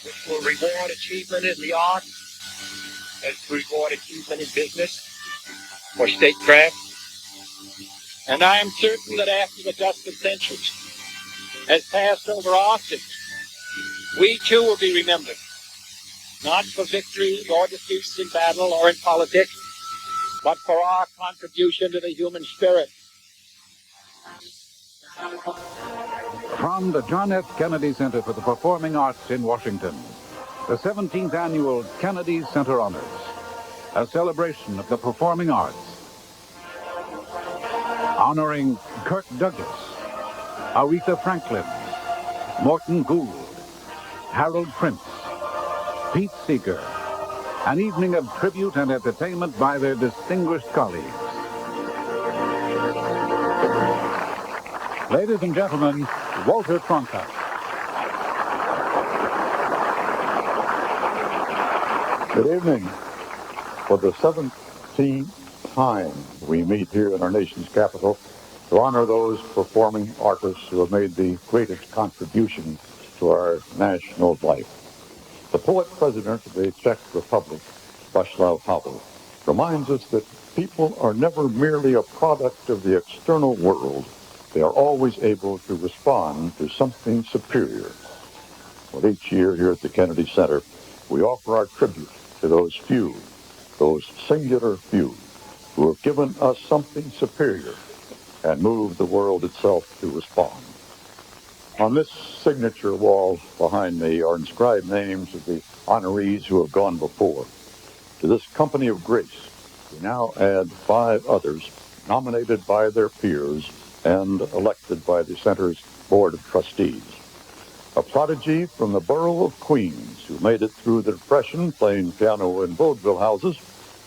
which will reward achievement in the arts as reward achievement in business or statecraft. And I am certain that after the dust of centuries has passed over our city, we too will be remembered, not for victories or defeats in battle or in politics, but for our contribution to the human spirit. From the John F. Kennedy Center for the Performing Arts in Washington, the 17th Annual Kennedy Center Honors, a celebration of the performing arts, honoring Kirk Douglas, Aretha Franklin, Morton Gould, Harold Prince, Pete Seeger, an evening of tribute and entertainment by their distinguished colleagues. Ladies and gentlemen, Walter Cronkite. Good evening. For the 17th time, we meet here in our nation's capital to honor those performing artists who have made the greatest contribution to our national life. The poet-president of the Czech Republic, Václav Havel, reminds us that people are never merely a product of the external world. They are always able to respond to something superior. Well, each year here at the Kennedy Center, we offer our tribute to those few, those singular few, who have given us something superior and moved the world itself to respond. On this signature wall behind me are inscribed names of the honorees who have gone before. To this company of grace, we now add 5 others nominated by their peers and elected by the Center's Board of Trustees. A prodigy from the borough of Queens who made it through the Depression playing piano in vaudeville houses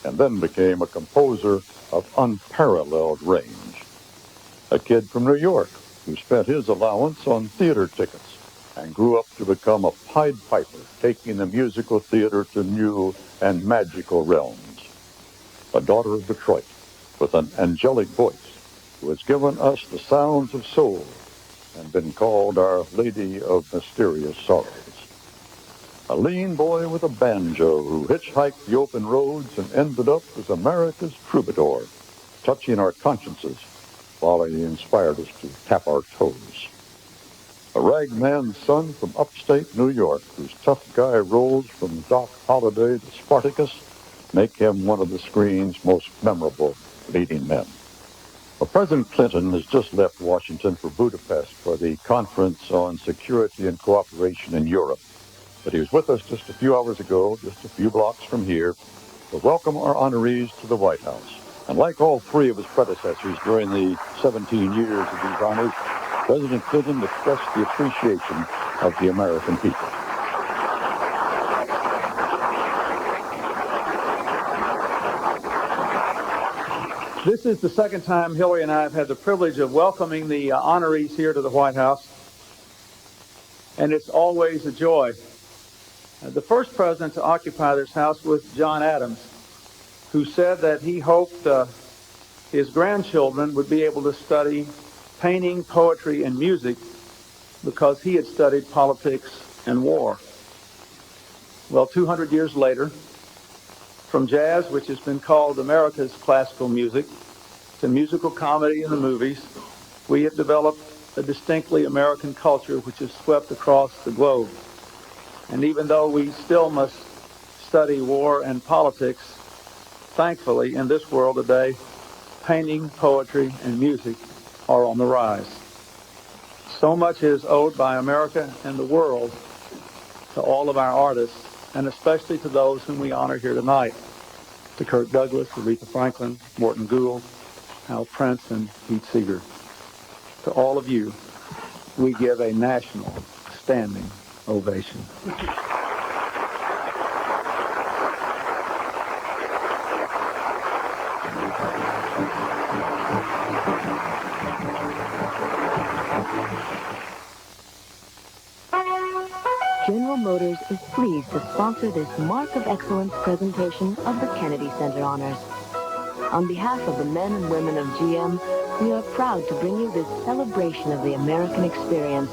and then became a composer of unparalleled range. A kid from New York who spent his allowance on theater tickets and grew up to become a Pied Piper, taking the musical theater to new and magical realms. A daughter of Detroit with an angelic voice who has given us the sounds of soul and been called Our Lady of Mysterious Sorrows. A lean boy with a banjo who hitchhiked the open roads and ended up as America's troubadour, touching our consciences while he inspired us to tap our toes. A ragman's son from upstate New York whose tough guy roles from Doc Holliday to Spartacus make him one of the screen's most memorable leading men. Well, President Clinton has just left Washington for Budapest for the Conference on Security and Cooperation in Europe. But he was with us just a few hours ago, just a few blocks from here, to welcome our honorees to the White House. And like all 3 of his predecessors during the 17 years of these honors, President Clinton expressed the appreciation of the American people. This is the second time Hillary and I have had the privilege of welcoming the honorees here to the White House, and it's always a joy. The first president to occupy this house was John Adams, who said that he hoped his grandchildren would be able to study painting, poetry, and music because he had studied politics and war. Well, 200 years later, from jazz, which has been called America's classical music, to musical comedy in the movies, we have developed a distinctly American culture which has swept across the globe. And even though we still must study war and politics, thankfully, in this world today, painting, poetry, and music are on the rise. So much is owed by America and the world to all of our artists, and especially to those whom we honor here tonight, to Kirk Douglas, Aretha Franklin, Morton Gould, Hal Prince, and Pete Seeger. To all of you, we give a national standing ovation. General Motors is pleased to sponsor this Mark of Excellence presentation of the Kennedy Center Honors. On behalf of the men and women of GM, We are proud to bring you this celebration of the American experience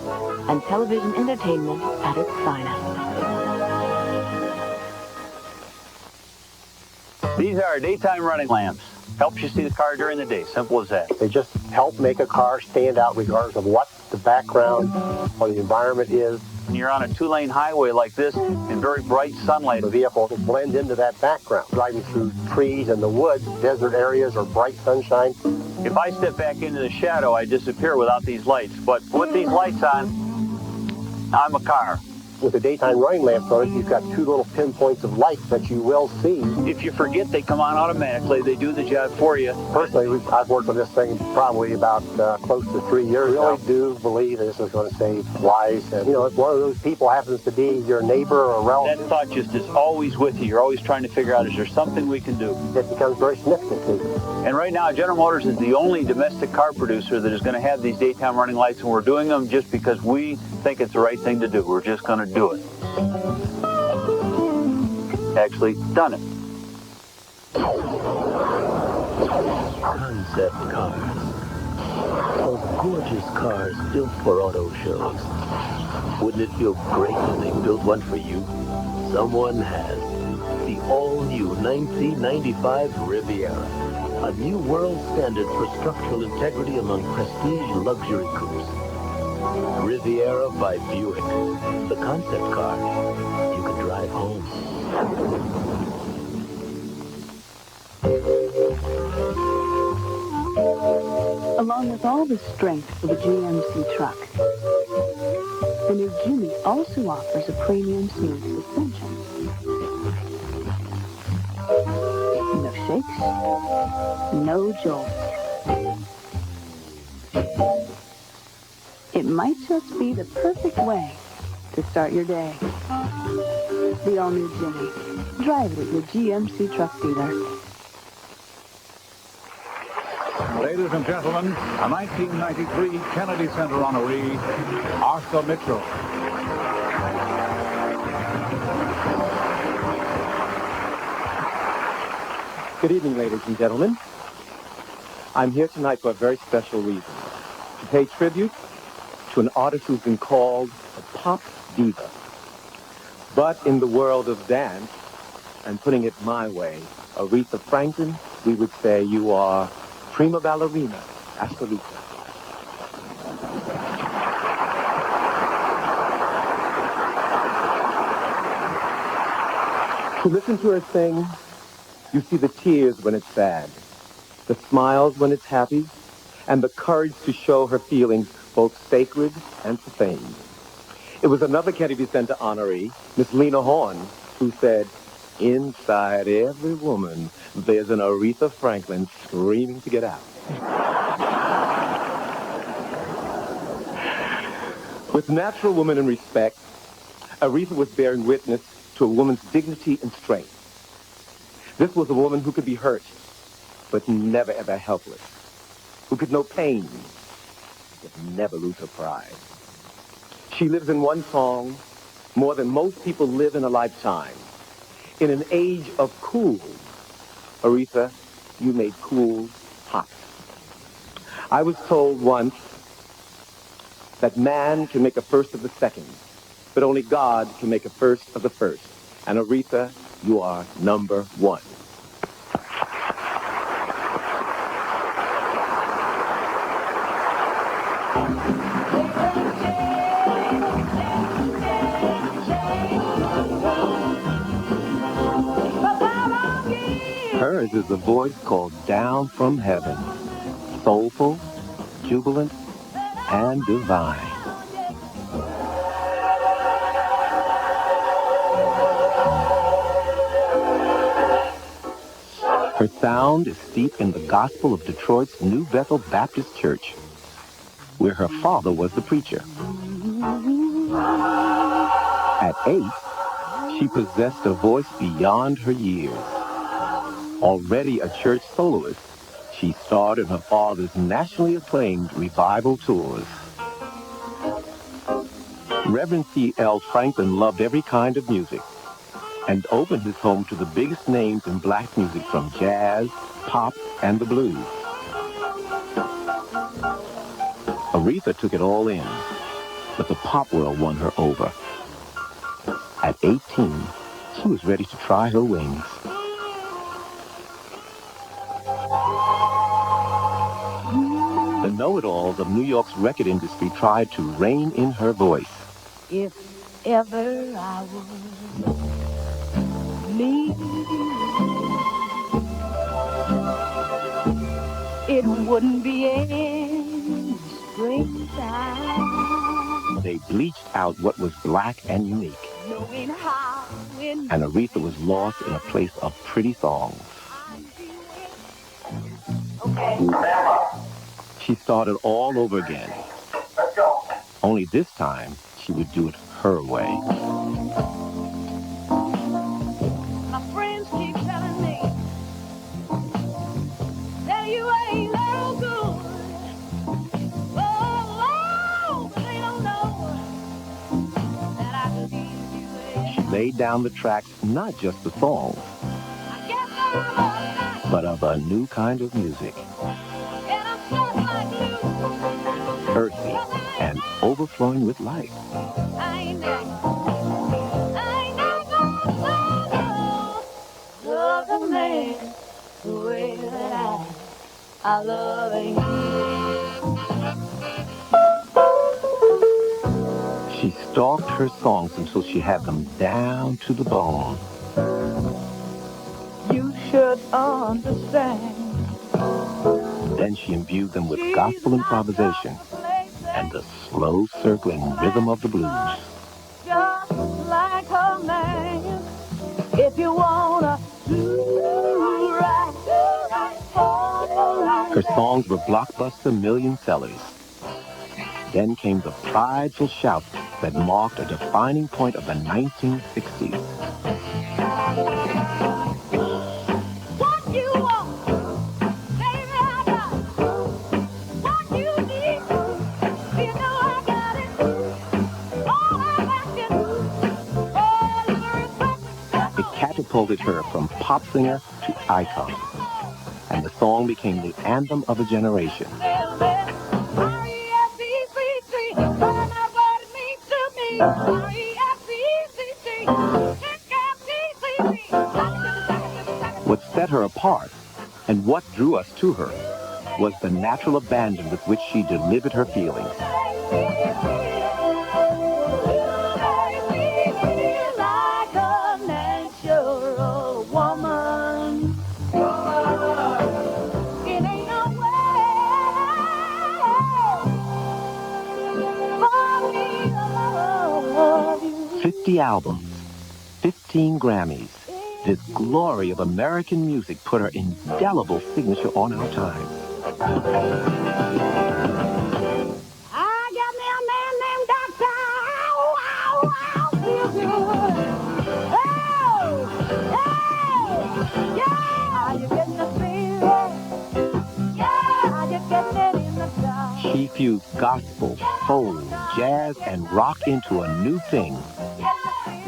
and television entertainment at its finest. These are daytime running lamps. Helps you see the car during the day. Simple as that. They just help make a car stand out regardless of what the background or the environment is. When you're on a two-lane highway like this in very bright sunlight, The vehicle will blend into that background. Driving through trees and the woods, desert areas, or bright sunshine. if I step back into the shadow, I disappear without these lights. But with these lights on, I'm a car. With the daytime running lamps on it, you've got two little pinpoints of light that you will see. If you forget, they come on automatically. They do the job for you. Personally, I've worked on this thing probably about close to 3 years. I really do believe that this is going to save lives. And, if one of those people happens to be your neighbor or relative, That thought just is always with you. You're always trying to figure out, is there something we can do? it becomes very significant to you. And right now, General Motors is the only domestic car producer that is going to have these daytime running lights, and we're doing them just because we think it's the right thing to do. We're just going to do it. Actually done it. Concept cars. Those gorgeous cars built for auto shows. Wouldn't it feel great if they built one for you? Someone has. The all-new 1995 Riviera. A new world standard for structural integrity among prestige luxury coupes. Riviera by Buick. The concept car you can drive home. Along with all the strength of a GMC truck, the new Jimmy also offers a premium smooth suspension. No shakes, no jolts. It might just be the perfect way to start your day. The all-new Jimmy. Drive it at your GMC truck dealer. Ladies and gentlemen, a 1993 Kennedy Center honoree, Arthur Mitchell. Good evening, ladies and gentlemen. I'm here tonight for a very special reason. To pay tribute to an artist who's been called a pop diva. But in the world of dance, and putting it my way, Aretha Franklin, we would say you are prima ballerina, absolutely. To listen to her sing, you see the tears when it's sad, the smiles when it's happy, and the courage to show her feelings both sacred and profane. It was another Kennedy Center honoree, Miss Lena Horne, who said, inside every woman, there's an Aretha Franklin screaming to get out. With natural woman and respect, Aretha was bearing witness to a woman's dignity and strength. This was a woman who could be hurt, but never ever helpless, who could know pain, but never lose her pride. She lives in one song more than most people live in a lifetime. In an age of cool, Aretha, you made cool hot. I was told once that man can make a first of the second, but only God can make a first of the first. And Aretha, you are number one. Hers is a voice called down from heaven, soulful, jubilant, and divine. Her sound is steeped in the gospel of Detroit's New Bethel Baptist Church, where her father was the preacher. At 8, she possessed a voice beyond her years. Already a church soloist, she starred in her father's nationally acclaimed revival tours. Reverend C.L. Franklin loved every kind of music and opened his home to the biggest names in black music from jazz, pop, and the blues. Aretha took it all in, but the pop world won her over. At 18, she was ready to try her wings. The know-it-alls of New York's record industry tried to rein in her voice. If ever I would leave, it wouldn't be in springtime. They bleached out what was black and unique. Knowing how And Aretha was lost in a place of pretty songs. Okay. She started all over again. Only this time, she would do it her way. My friends keep telling me that you ain't no good. Oh, but they don't know that I believe you. She laid down the tracks, not just the songs, I guess I'm but of a new kind of music. and I'm just like you. Earthy and overflowing with life. I ain't never love a man the way that I love him. She stalked her songs until she had them down to the bone. You should understand. Then she imbued them with gospel improvisation and the slow circling rhythm of the blues. Just like a man, if you wanna do right, Her songs were blockbuster million sellers. Then came the prideful shout that marked a defining point of the 1960s. what you want, baby, I got it. What you need, you know I got it. All I'm asking, all the respect. It catapulted her from pop singer to icon. And the song became the anthem of a generation. R-E-S-E-C-T, find out what it means to me. R-E-S-E-C-T, What set her apart and what drew us to her was the natural abandon with which she delivered her feelings. like a natural woman. It ain't no way for me to love you. 50 albums, 15 Grammys. This glory of American music put her indelible signature on our time. I got me a man named Doctor. Feel good. Yeah, you getting the feeling? Yeah, you getting it in the dark? She fused gospel, soul, jazz, and rock into a new thing.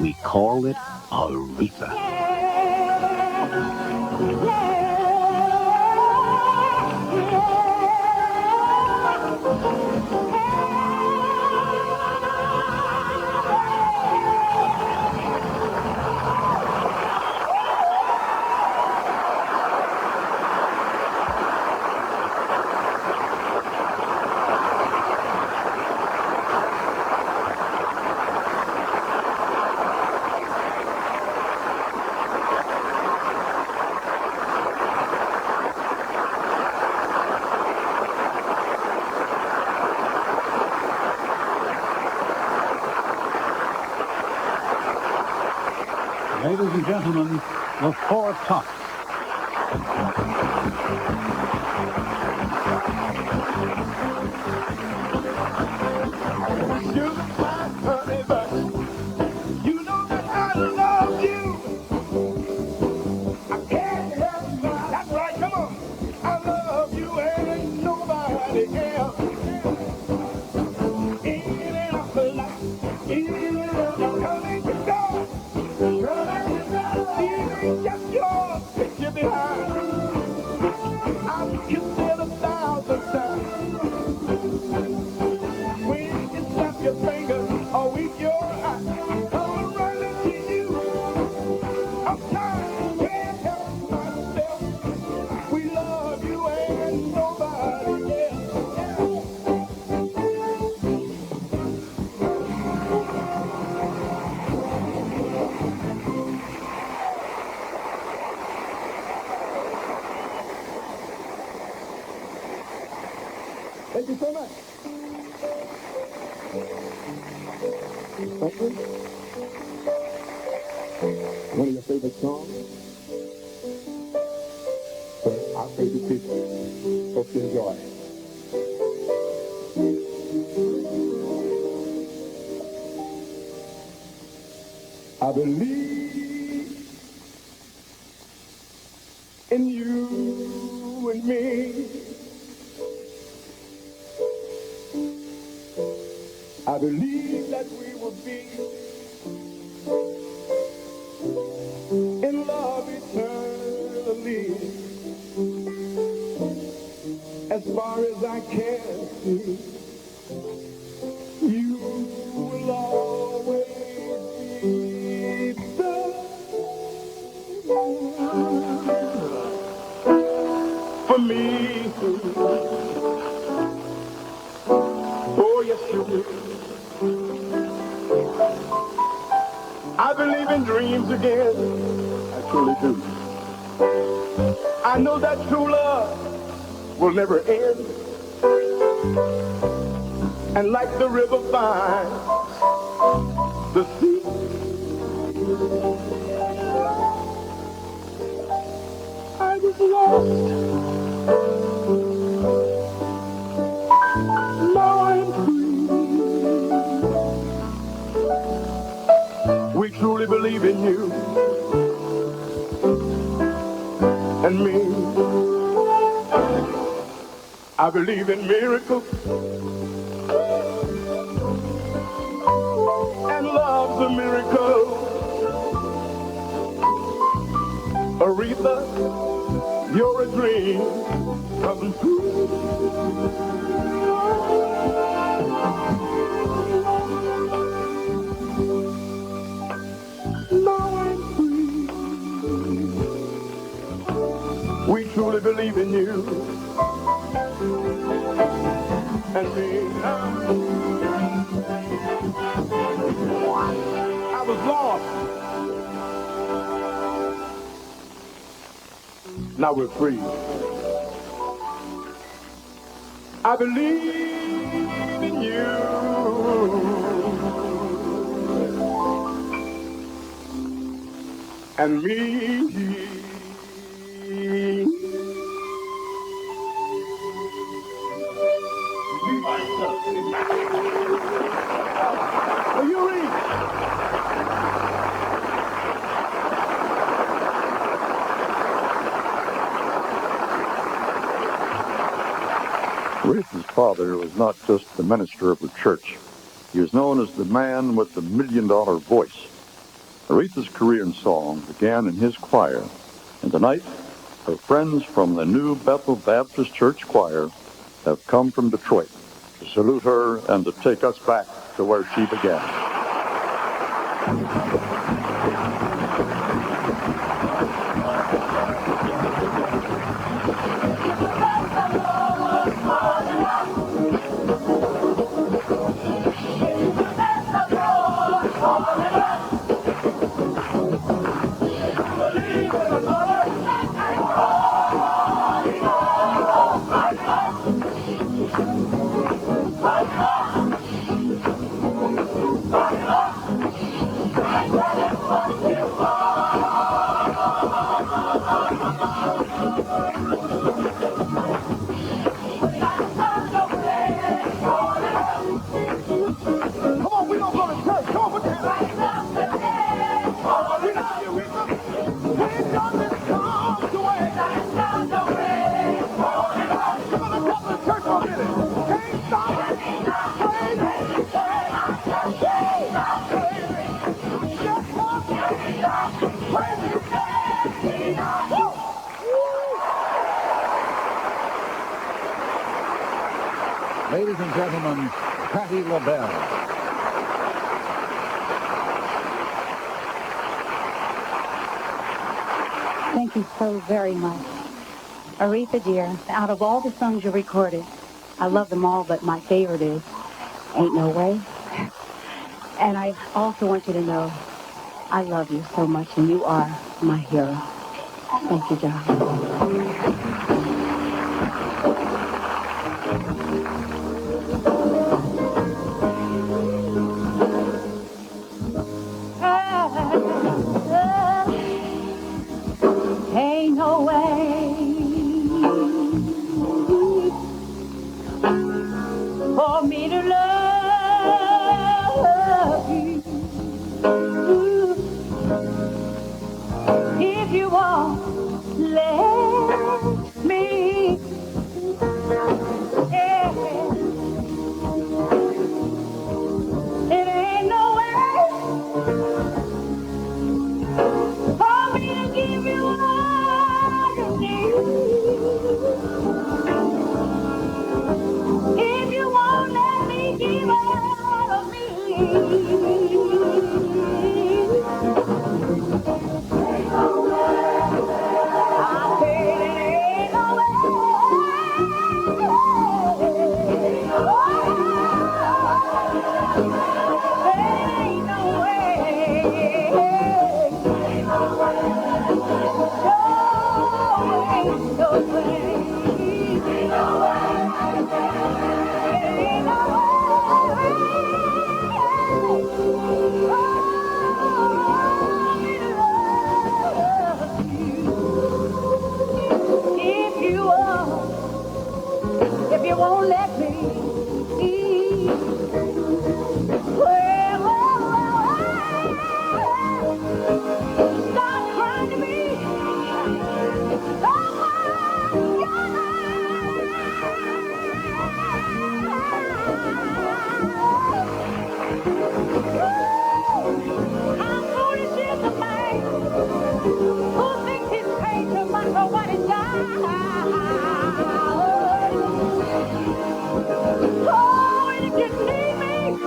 We call it Aretha. Ladies and gentlemen, the Four Tops. You know that I love you. I can't help it. That's right, come on. I love you and ain't nobody else. It ain't a lot. It ain't a coming to go. It ain't just yours. Take you behind. I because a week your eyes come running to you. I'm tired, can't help myself. We love you and nobody else. Thank you so much. Thank you. One of your favorite songs? Our favorite people. Hope you enjoy. I believe in you and me. I believe that we will be in love eternally. As far as I can see, you will always be the one for me. Oh, yes, you will. I believe in dreams again. I truly do. I know that true love will never end. And like the river finds the sea, I was lost. Now I'm free. We truly believe in you and me. I believe in miracles and love's a miracle. Aretha, you're a dream come true. Now I'm free. We truly believe in you and me. I was lost. Now we're free. I believe in you and me. Are you ready? Aretha's father was not just the minister of the church. He was known as the man with the $1 million voice. Aretha's career in song began in his choir, and tonight her friends from the New Bethel Baptist Church Choir have come from Detroit to salute her and to take us back to where she began. Ladies and gentlemen, Patti LaBelle. Thank you so very much. Aretha, dear, out of all the songs you recorded, I love them all, but my favorite is Ain't No Way. And I also want you to know I love you so much, and you are my hero. Thank you, John. Ain't no way for me to love you if you won't let me. Yeah. It ain't no way for me to give you all you need if you won't let me give all of me. Ain't no way. I said it ain't no way. Ain't no way. Ain't no way. Ain't no way. Ain't no way. Ain't no if you won't let me, stop crying to me. How foolish is the man who thinks he's paid too much for what he's got. Oh, and if you need me,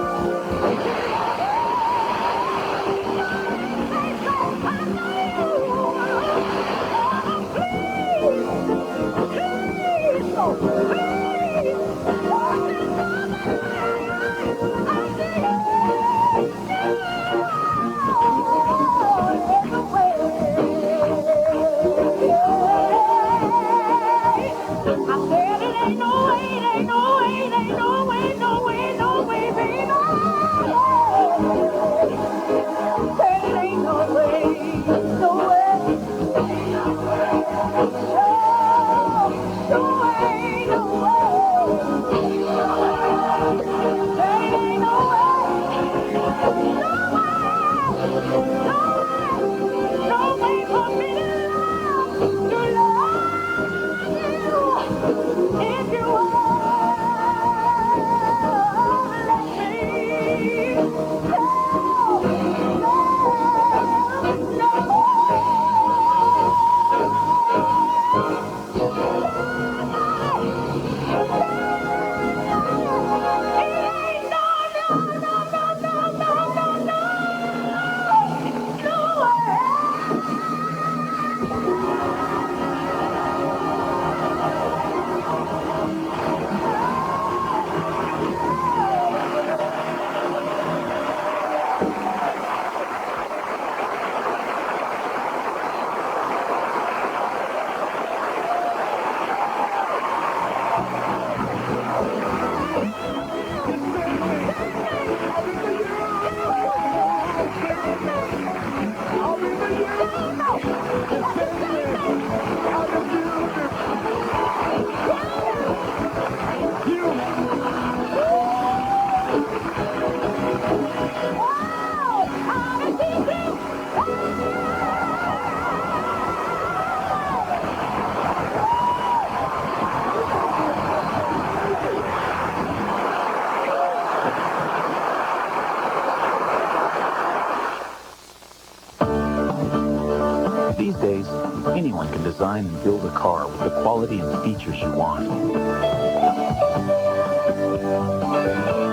These days, anyone can design and build a car with the quality and features you want.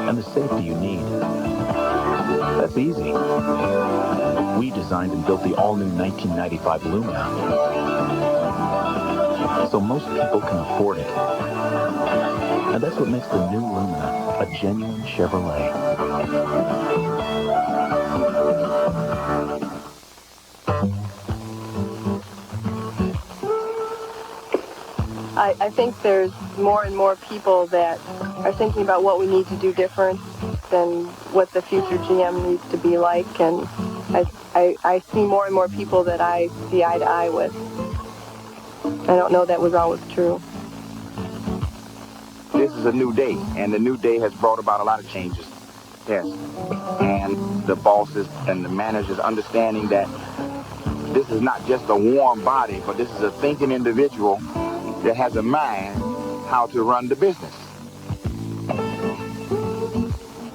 And the safety you need. That's easy. We designed and built the all-new 1995 Lumina. so most people can afford it. And that's what makes the new Lumina a genuine Chevrolet. I think there's more and more people that are thinking about what we need to do different than what the future GM needs to be like, and I see more and more people that I see eye to eye with. I don't know that was always true. This is a new day, and the new day has brought about a lot of changes. Yes. And the bosses and the managers understanding that this is not just a warm body, but this is a thinking individual that has a mind how to run the business.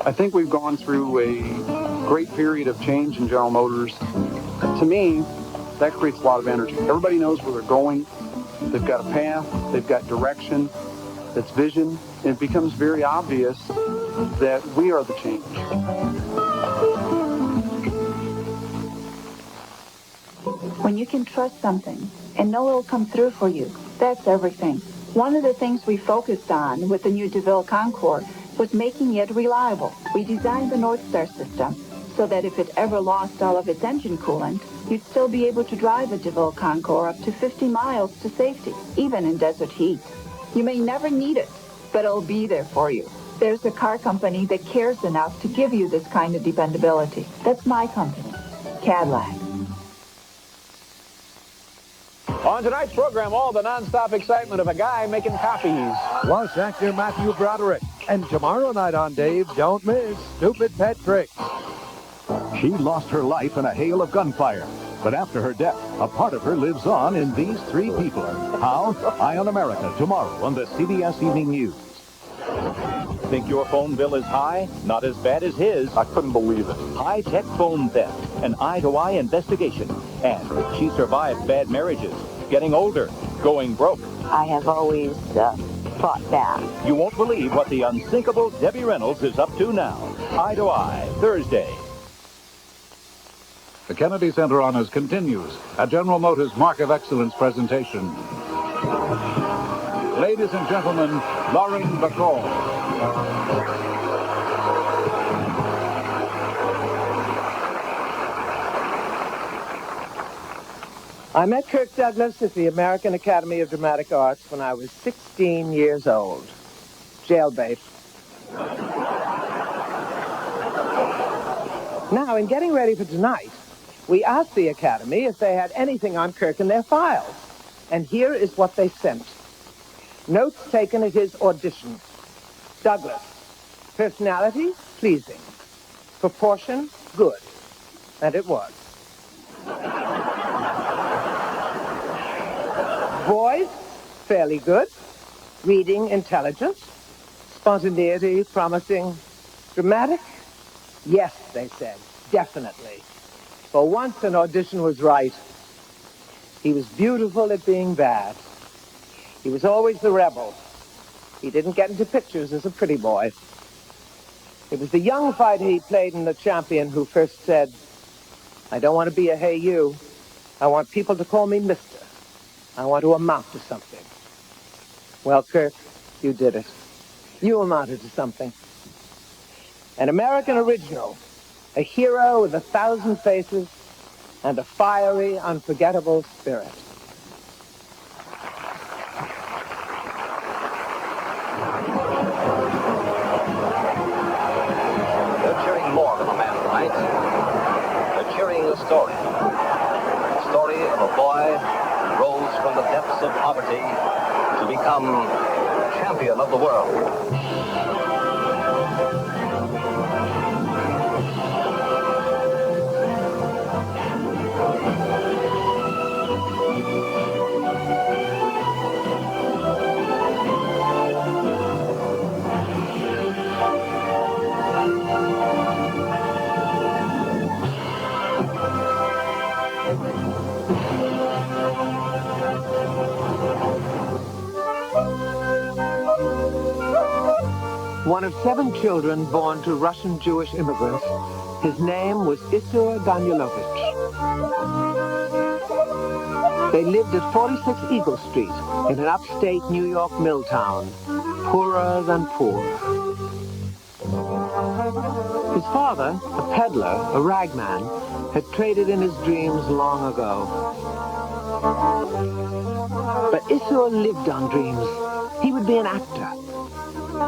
I think we've gone through a great period of change in General Motors. To me, that creates a lot of energy. Everybody knows where they're going. They've got a path, they've got direction, that's vision, and it becomes very obvious that we are the change. When you can trust something and know it'll come through for you, that's everything. One of the things we focused on with the new DeVille Concord was making it reliable. We designed the North Star system so that if it ever lost all of its engine coolant, you'd still be able to drive a DeVille Concord up to 50 miles to safety, even in desert heat. You may never need it, but it'll be there for you. There's a car company that cares enough to give you this kind of dependability. That's my company, Cadillac. On tonight's program, all the nonstop excitement of a guy making copies. Plus, actor Matthew Broderick. And tomorrow night on Dave, don't miss Stupid Pet Tricks. She lost her life in a hail of gunfire. But after her death, a part of her lives on in these three people. How? Eye on America tomorrow on the CBS Evening News. Think your phone bill is high? Not as bad as his. I couldn't believe it. High-tech phone theft, an eye-to-eye investigation. And she survived bad marriages, getting older, going broke. I have always fought back. You won't believe what the unsinkable Debbie Reynolds is up to now. Eye to Eye, Thursday. The Kennedy Center Honors continues. A General Motors Mark of Excellence presentation. Ladies and gentlemen, Lauren Bacall. I met Kirk Douglas at the American Academy of Dramatic Arts when I was 16 years old. Jailbait. Now, in getting ready for tonight, we asked the Academy if they had anything on Kirk in their files. And here is what they sent. Notes taken at his audition. Douglas. Personality, pleasing. Proportion, good. And it was. Voice, fairly good. Reading, intelligent. Spontaneity, promising. Dramatic? Yes, they said. Definitely. For once an audition was right. He was beautiful at being bad. He was always the rebel. He didn't get into pictures as a pretty boy. It was the young fighter he played in The Champion who first said, I don't want to be a hey you. I want people to call me Mister. I want to amount to something. Well, Kirk, you did it. You amounted to something. An American original. A hero with 1,000 faces and a fiery, unforgettable spirit. They're cheering more than a man tonight. They're cheering a story. The story of a boy who rose from the depths of poverty to become champion of the world. One of 7 children born to Russian Jewish immigrants, his name was Isur Danilovich. They lived at 46 Eagle Street in an upstate New York mill town, poorer than poor. His father, a peddler, a ragman, had traded in his dreams long ago. But Isur lived on dreams. He would be an actor.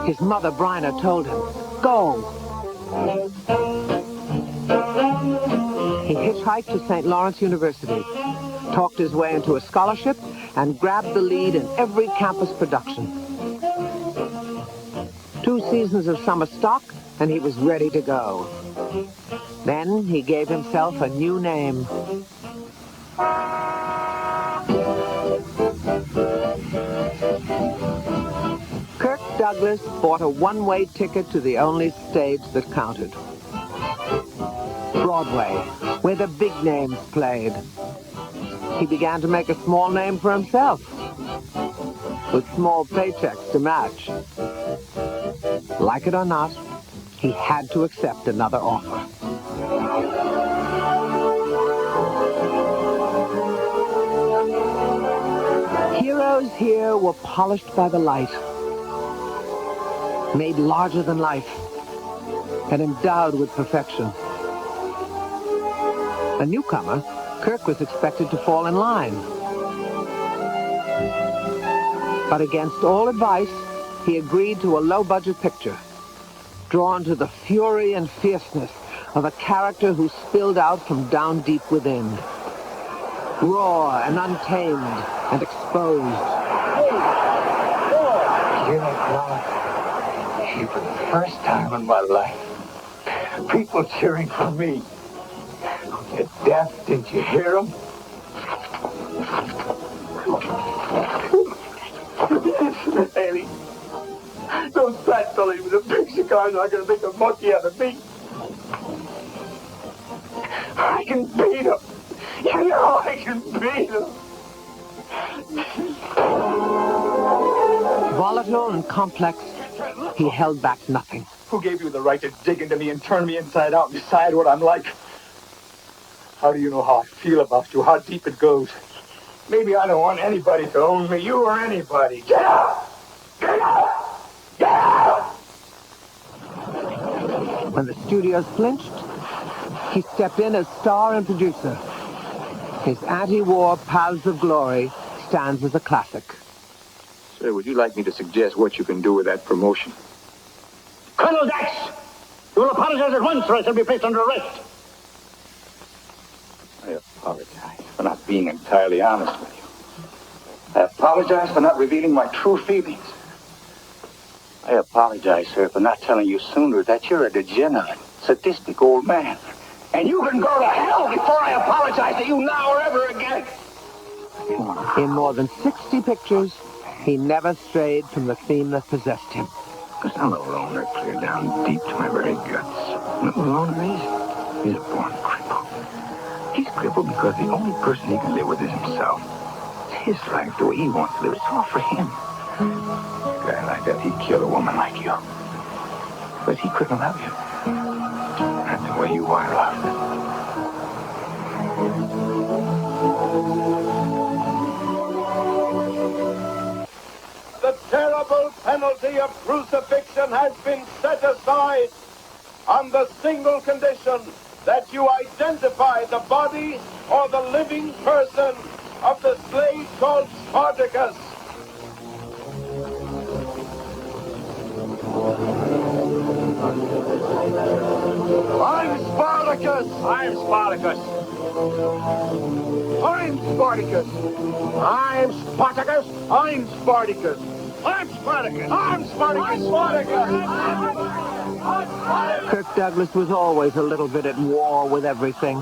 His mother, Bryna, told him, "Go." He hitchhiked to St. Lawrence University, talked his way into a scholarship, and grabbed the lead in every campus production. 2 seasons of summer stock, and he was ready to go. Then he gave himself a new name. Kirk Douglas bought a one-way ticket to the only stage that counted. Broadway, where the big names played. He began to make a small name for himself, with small paychecks to match. Like it or not, he had to accept another offer. Heroes here were polished by the light, made larger than life, and endowed with perfection. A newcomer, Kirk was expected to fall in line. But against all advice, he agreed to a low-budget picture, drawn to the fury and fierceness of a character who spilled out from down deep within. Raw and untamed and exposed. Here I come. Here for the first time in my life. People cheering for me. You're deaf, didn't you hear them? Haley, those fat fellas with the big cigars are going to make a monkey out of me. I can beat them. You know I can beat them. Volatile and complex, he held back nothing. Who gave you the right to dig into me and turn me inside out and decide what I'm like? How do you know how I feel about you, how deep it goes? Maybe I don't want anybody to own me, you or anybody. Get out! Get out! Get out! When the studios flinched, he stepped in as star and producer. His anti-war Paths of Glory stands as a classic. Sir, would you like me to suggest what you can do with that promotion? Colonel Dax! You will apologize at once or I shall be placed under arrest. I apologize for not being entirely honest with you. I apologize for not revealing my true feelings. I apologize, sir, for not telling you sooner that you're a degenerate, sadistic old man. And you can go to hell before I apologize to you now or ever again. In more than 60 pictures, he never strayed from the theme that possessed him. Because I'm a loner clear down deep to my very guts. You know what a loner is? He's a born cripple. He's crippled because the only person he can live with is himself. It's his life, the way he wants to live. It's all for him. A guy like that, he'd kill a woman like you. But he couldn't love you. Not the way you are loved. The terrible penalty of crucifixion has been set aside on the single condition that you identify the body or the living person of the slave called Spartacus. I'm Spartacus! I'm Spartacus! I'm Spartacus! I'm Spartacus! I'm Spartacus! I'm Spartacus! I'm Spartacus! I'm Spartacus! Kirk Douglas was always a little bit at war with everything.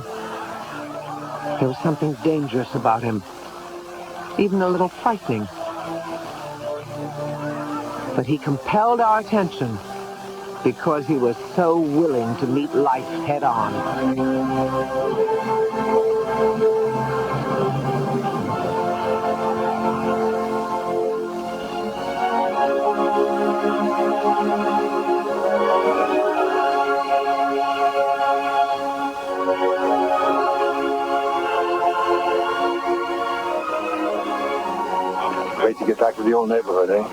There was something dangerous about him, even a little frightening. But he compelled our attention because he was so willing to meet life head on. Great to get back to the old neighborhood, eh?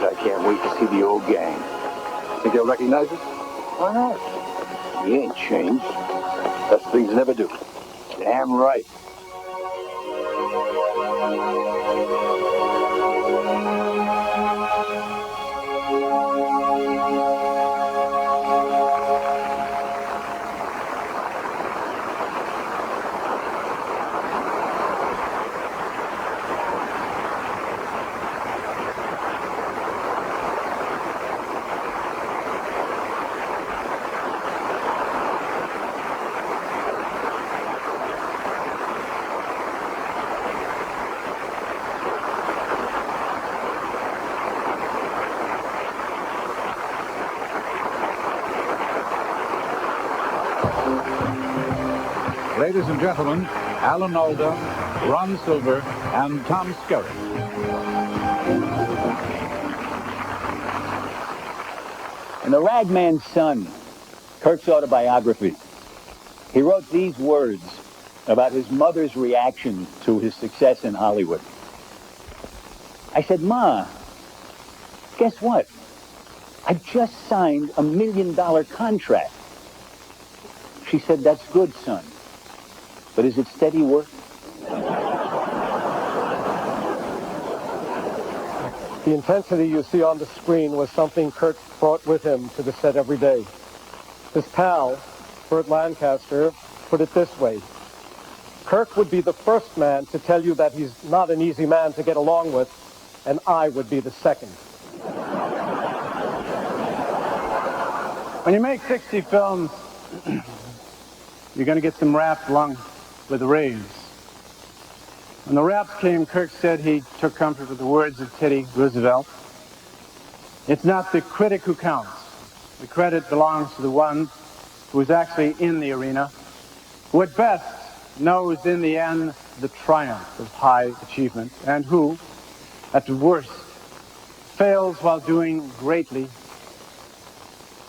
I can't wait to see the old gang. Think they'll recognize us? Why not? He ain't changed. Best things never do. Damn right. Ladies and gentlemen, Alan Alda, Ron Silver, and Tom Skerritt. In The Ragman's Son, Kirk's autobiography, he wrote these words about his mother's reaction to his success in Hollywood. I said, "Ma, guess what? I just signed $1 million contract." She said, "That's good, son. But is it steady work?" The intensity you see on the screen was something Kirk brought with him to the set every day. His pal, Burt Lancaster, put it this way: Kirk would be the first man to tell you that he's not an easy man to get along with, and I would be the second. When you make 60 films, you're going to get some raps along with the raves. When the raps came, Kirk said he took comfort with the words of Teddy Roosevelt. It's not the critic who counts. The credit belongs to the one who is actually in the arena, who at best knows in the end the triumph of high achievement, and who, at the worst, fails while doing greatly,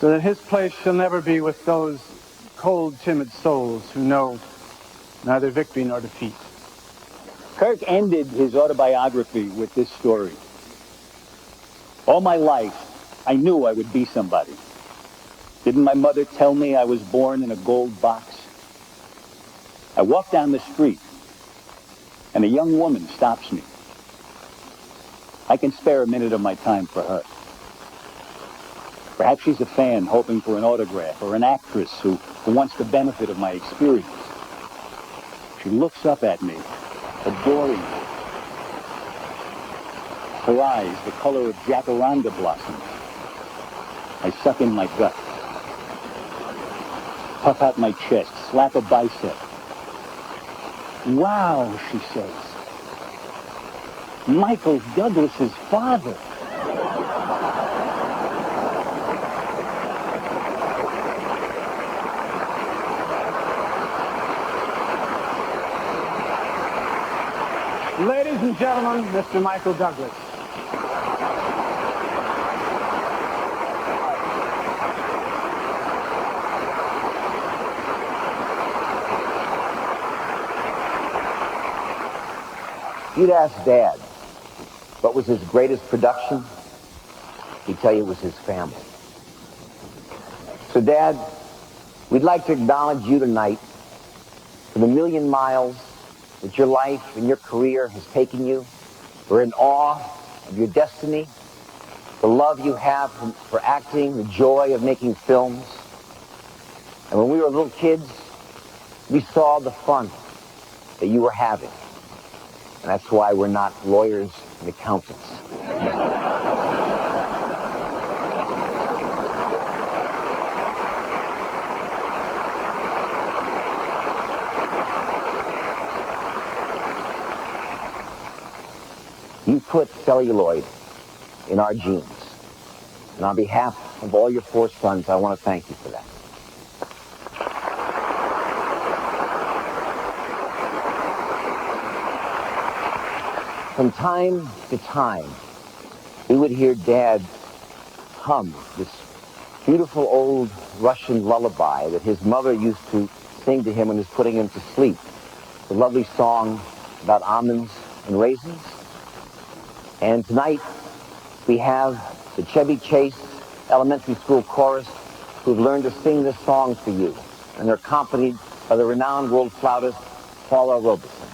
so that his place shall never be with those cold, timid souls who know neither victory nor defeat. Kirk ended his autobiography with this story. All my life, I knew I would be somebody. Didn't my mother tell me I was born in a gold box? I walk down the street, and a young woman stops me. I can spare a minute of my time for her. Perhaps she's a fan hoping for an autograph, or an actress who wants the benefit of my experience. She looks up at me, adoring me. Her eyes, the color of jacaranda blossoms. I suck in my gut, puff out my chest, slap a bicep. "Wow," she says. "Michael Douglas's father." Ladies and gentlemen, Mr. Michael Douglas. You'd ask Dad, what was his greatest production? He'd tell you it was his family. So, Dad, we'd like to acknowledge you tonight for the 1,000,000 miles that your life and your career has taken you. We're in awe of your destiny, the love you have for acting, the joy of making films. And when we were little kids, we saw the fun that you were having. And that's why we're not lawyers and accountants. You put celluloid in our genes. And on behalf of all your 4 sons, I want to thank you for that. From time to time, we would hear Dad hum this beautiful old Russian lullaby that his mother used to sing to him when he was putting him to sleep. The lovely song about almonds and raisins. And tonight, we have the Chevy Chase Elementary School Chorus who've learned to sing this song for you. And they're accompanied by the renowned world flautist, Paula Robeson.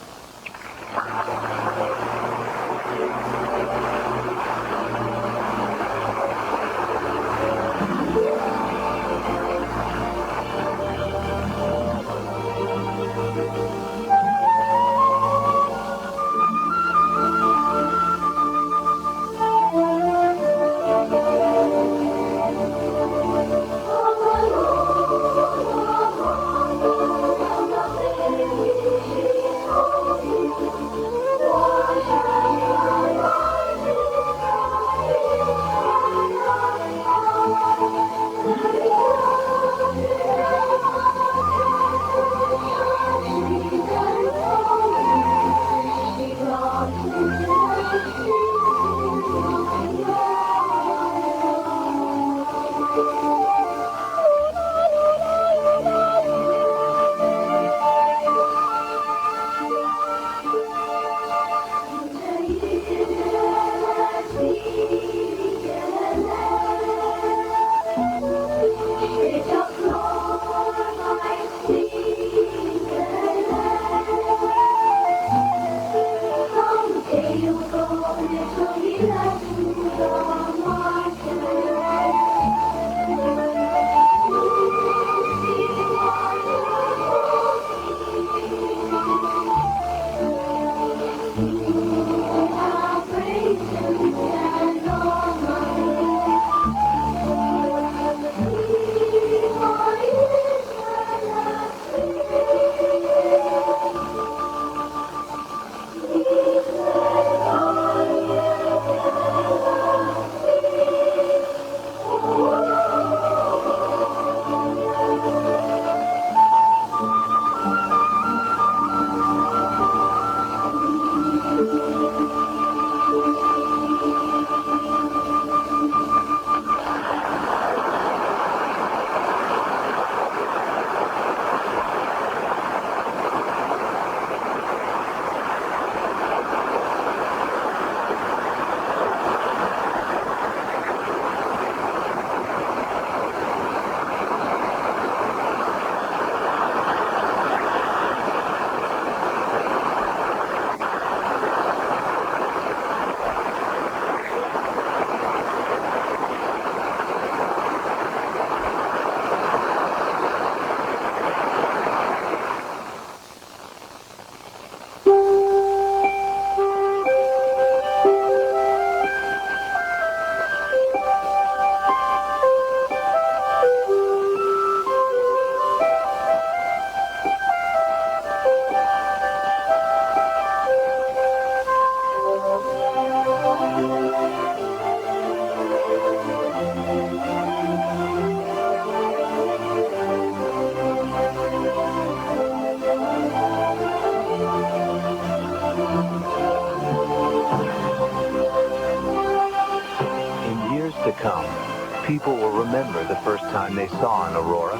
People will remember the first time they saw an aurora.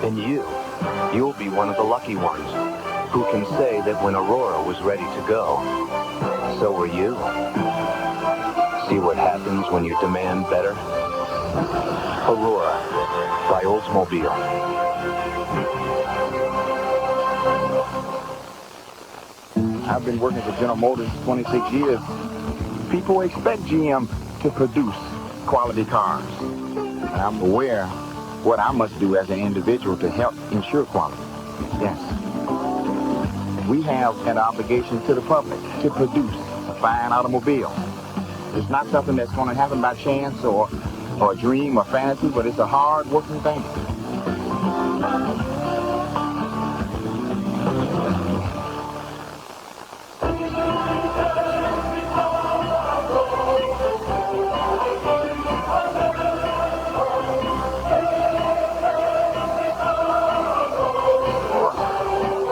And you'll be one of the lucky ones who can say that when Aurora was ready to go, so were you. See what happens when you demand better? Aurora by Oldsmobile. I've been working for General Motors 26 years. People expect GM to produce quality cars. And I'm aware what I must do as an individual to help ensure quality. Yes. We have an obligation to the public to produce a fine automobile. It's not something that's going to happen by chance or a dream or fantasy, but it's a hard-working thing.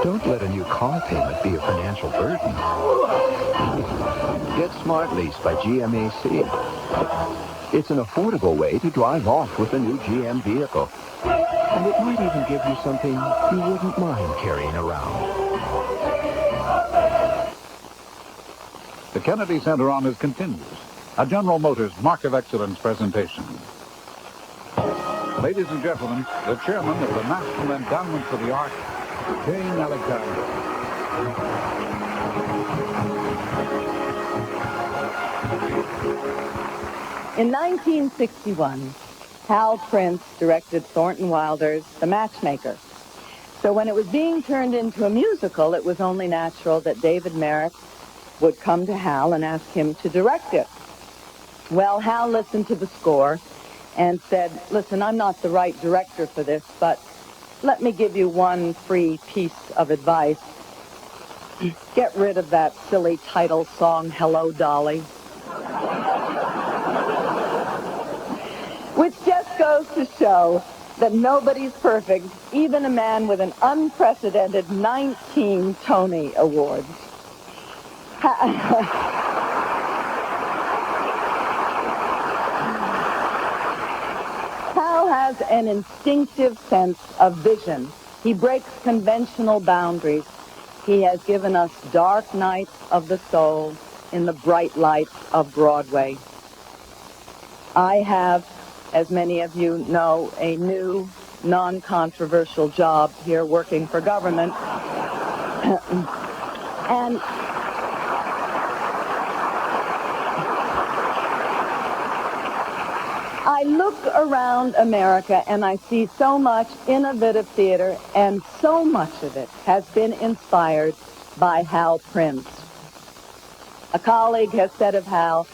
Don't let a new car payment be a financial burden. Get Smart Lease by GMAC. It's an affordable way to drive off with a new GM vehicle. And it might even give you something you wouldn't mind carrying around. Kennedy Center Honors continues. A General Motors Mark of Excellence presentation. Ladies and gentlemen, the chairman of the National Endowment for the Arts, Jane Alexander. In 1961, Hal Prince directed Thornton Wilder's The Matchmaker. So when it was being turned into a musical, it was only natural that David Merrick would come to Hal and ask him to direct it. Well, Hal listened to the score and said, listen, I'm not the right director for this, but let me give you one free piece of advice. Get rid of that silly title song, Hello, Dolly. Which just goes to show that nobody's perfect, even a man with an unprecedented 19 Tony Awards. Hal has an instinctive sense of vision. He breaks conventional boundaries. He has given us dark nights of the soul in the bright lights of Broadway. I have, as many of you know, a new, non-controversial job here working for government. And I look around America and I see so much innovative theater, and so much of it has been inspired by Hal Prince. A colleague has said of Hal,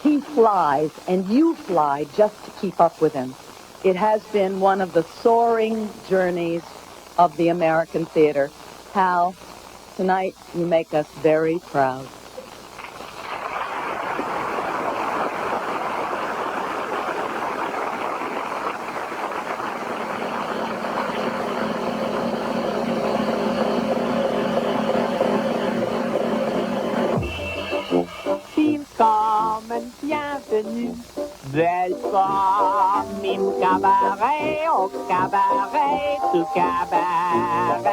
he flies and you fly just to keep up with him. It has been one of the soaring journeys of the American theater. Hal, tonight you make us very proud. Willkommen, bienvenue, welcome im cabaret, au cabaret, to cabaret.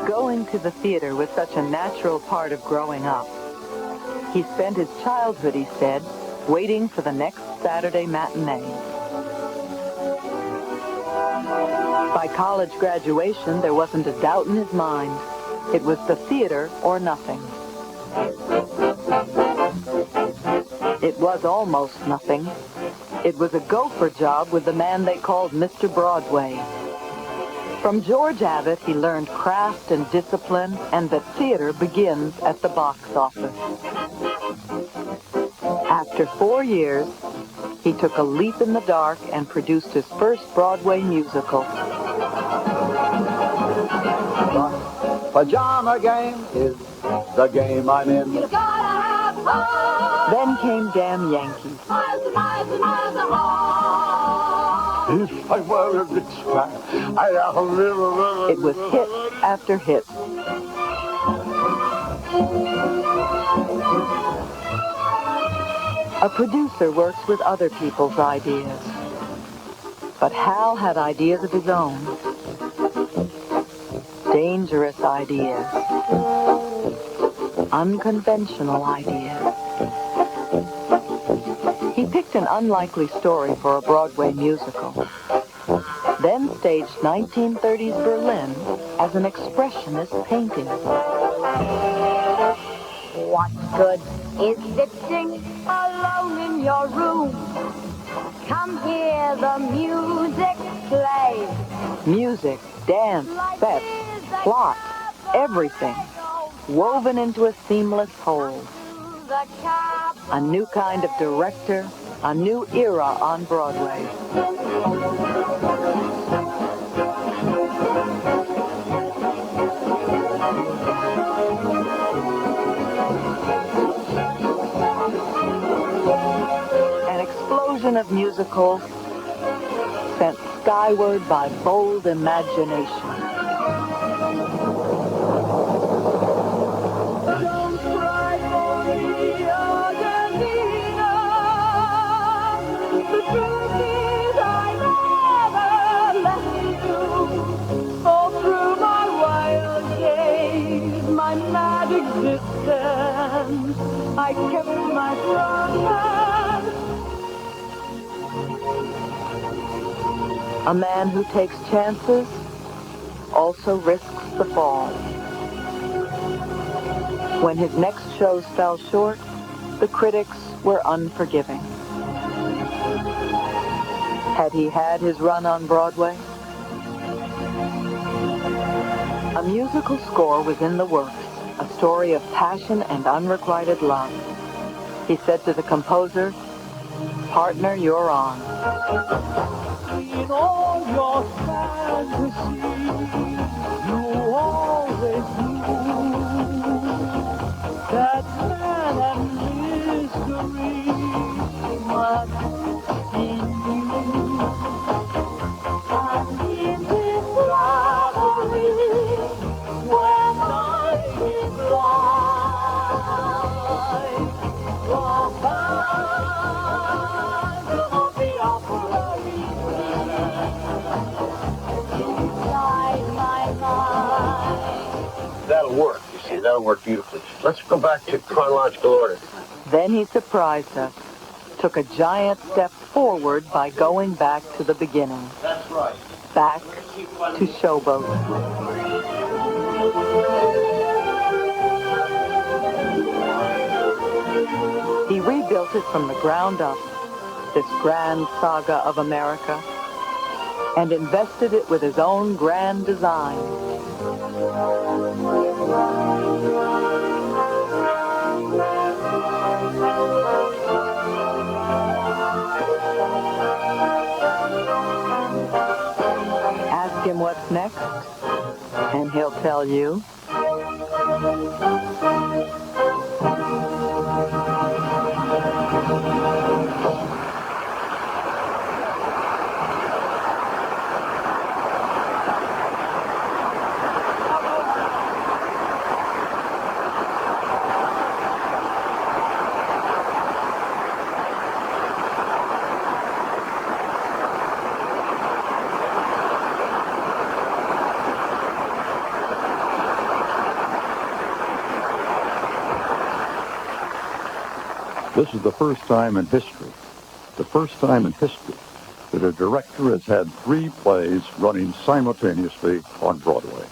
Going to the theater was such a natural part of growing up. He spent his childhood, he said, waiting for the next Saturday matinee. By college graduation, there wasn't a doubt in his mind. It was the theater or nothing. It was almost nothing. It was a gopher job with the man they called Mr. Broadway. From George Abbott, he learned craft and discipline, and that theater begins at the box office. After 4 years, he took a leap in the dark and produced his first Broadway musical. Pajama game is the game I'm in. You gotta have fun. Then came Damn Yankee. Miles and miles and miles of home. If I were a rich man, It was hit after hit. A producer works with other people's ideas. But Hal had ideas of his own. Dangerous ideas. Unconventional ideas. He picked an unlikely story for a Broadway musical. Then staged 1930s Berlin as an expressionist painting. What good is sitting alone in your room? Come hear the music play. Music, dance, sets, plot, everything, woven into a seamless whole. A new kind of director, a new era on Broadway. An explosion of musicals sent skyward by bold imagination. A man who takes chances also risks the fall. When his next shows fell short, the critics were unforgiving. Had he had his run on Broadway? A musical score was in the works, a story of passion and unrequited love. He said to the composer, "Partner, you're on." In all your fantasies, you always knew that man and mystery must continue. And in this robbery, when night is light, the band of the opera That'll work, you see. That'll work beautifully. Let's go back to chronological order. Then he surprised us, took a giant step forward by going back to the beginning. That's right. Back to Showboat. He rebuilt it from the ground up, this grand saga of America, and invested it with his own grand design. Ask him what's next, and he'll tell you. This is the first time in history, that a director has had 3 plays running simultaneously on Broadway.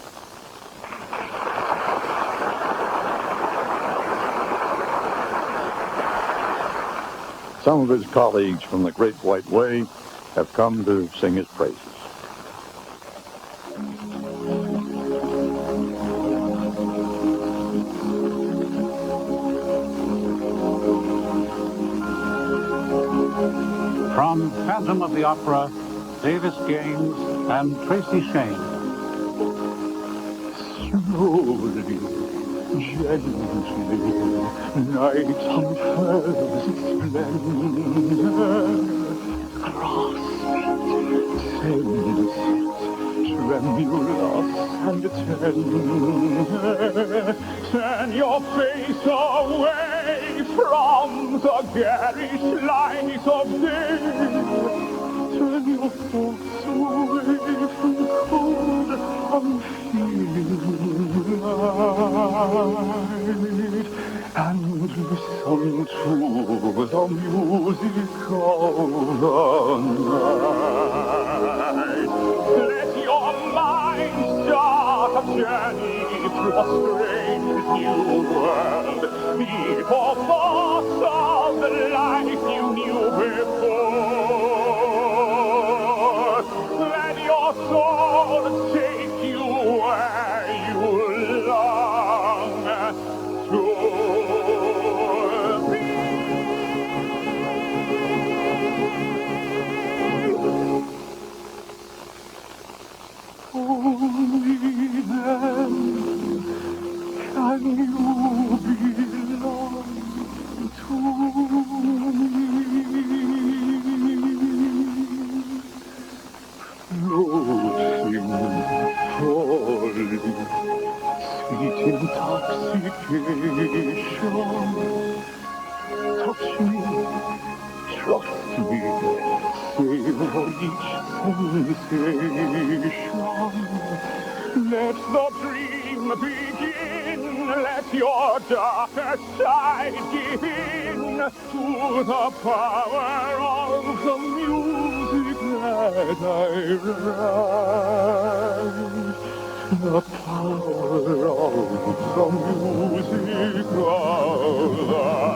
Some of his colleagues from the Great White Way have come to sing his praises. From Phantom of the Opera, Davis Gaines and Tracy Shane. Slowly, gently, night unfurls its splendor. Grasp it, sense it, tremulous and tender. Turn your face away from the garish light of day. Turn your thoughts away from cold, unfeeling light, and listen to the music of the night. Let your mind start a journey through a strange new world. Leave all thoughts of the life you knew before. Let your soul take you where you long to be. Only then can you belong to me. Floating, falling, sweet intoxication. Touch me, trust me, savor each sensation. Let the dream begin, let your darkest side give in to the power of the music and as I rise. The power of the music of the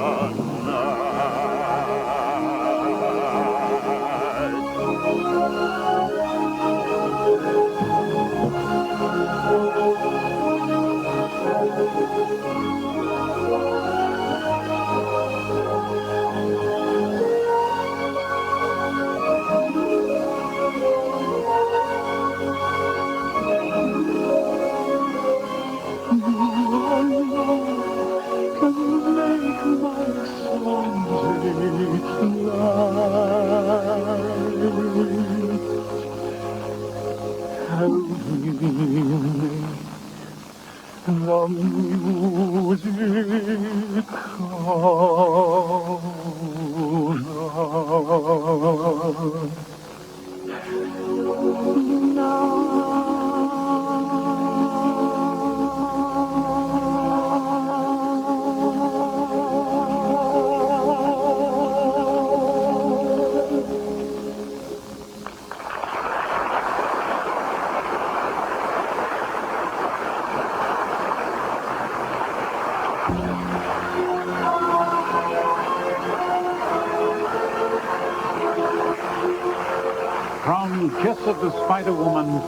From Kiss of the Spider-Woman,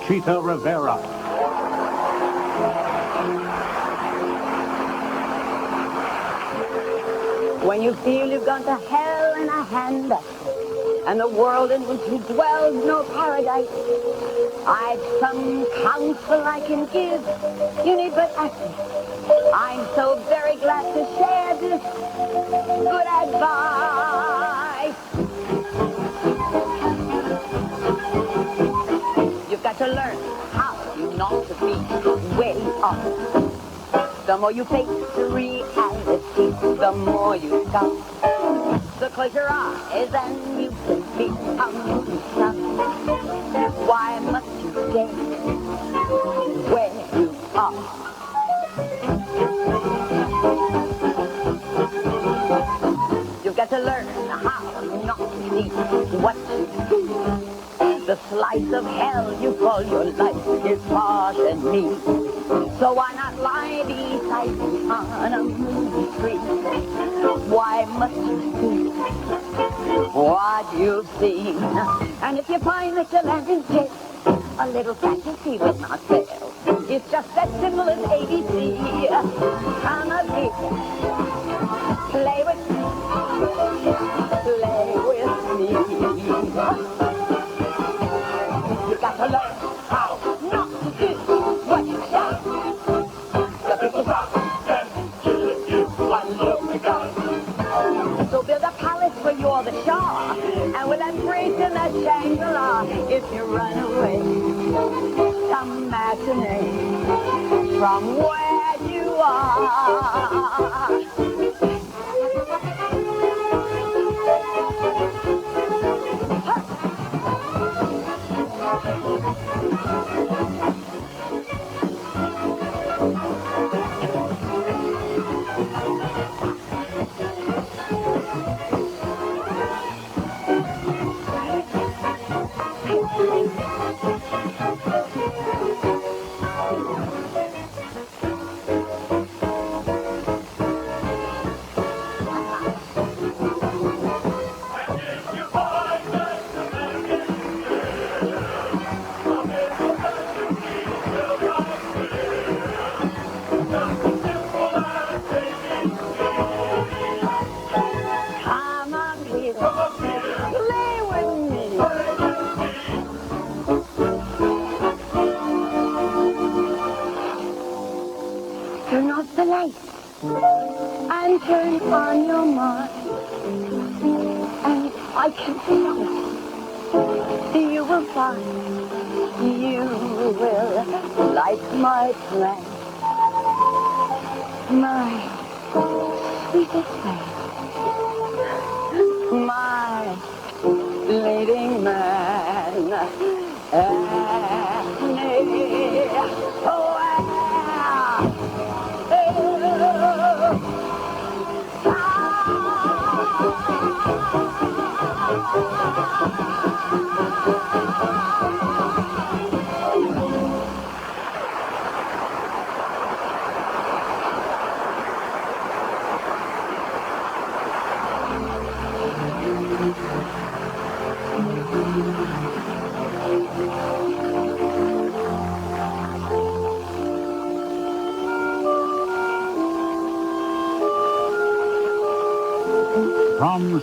Cheetah Rivera. When you feel you've gone to hell in a handbasket, and the world in which you dwell is no paradise, I've some counsel I can give. You need but ask me. I'm so very glad to share this good advice. You've got to learn how not to be way off. The more you face the reality, the more you stop. So close your eyes and you can become yourself. Why must you stay where you are? You've got to learn how not to see what you see. The slice of hell you call your life is harsh and mean. So why not lie beside me on a movie screen? Why must you see what you've seen? And if you find that you're landing dead, a little fantasy will not fail. It's just as simple as ABC. Come up here, play with me, play with me. You got to learn how not to do what you shout. The people stop and give you one look ago. So build a palace where you're the Shah, and with that priest in that Shangri-La, if you run away, some matinee from where you are. Turn off the lights and turn on your mind, and I can promise you will find you will like my plan, my sweetest man, my leading man.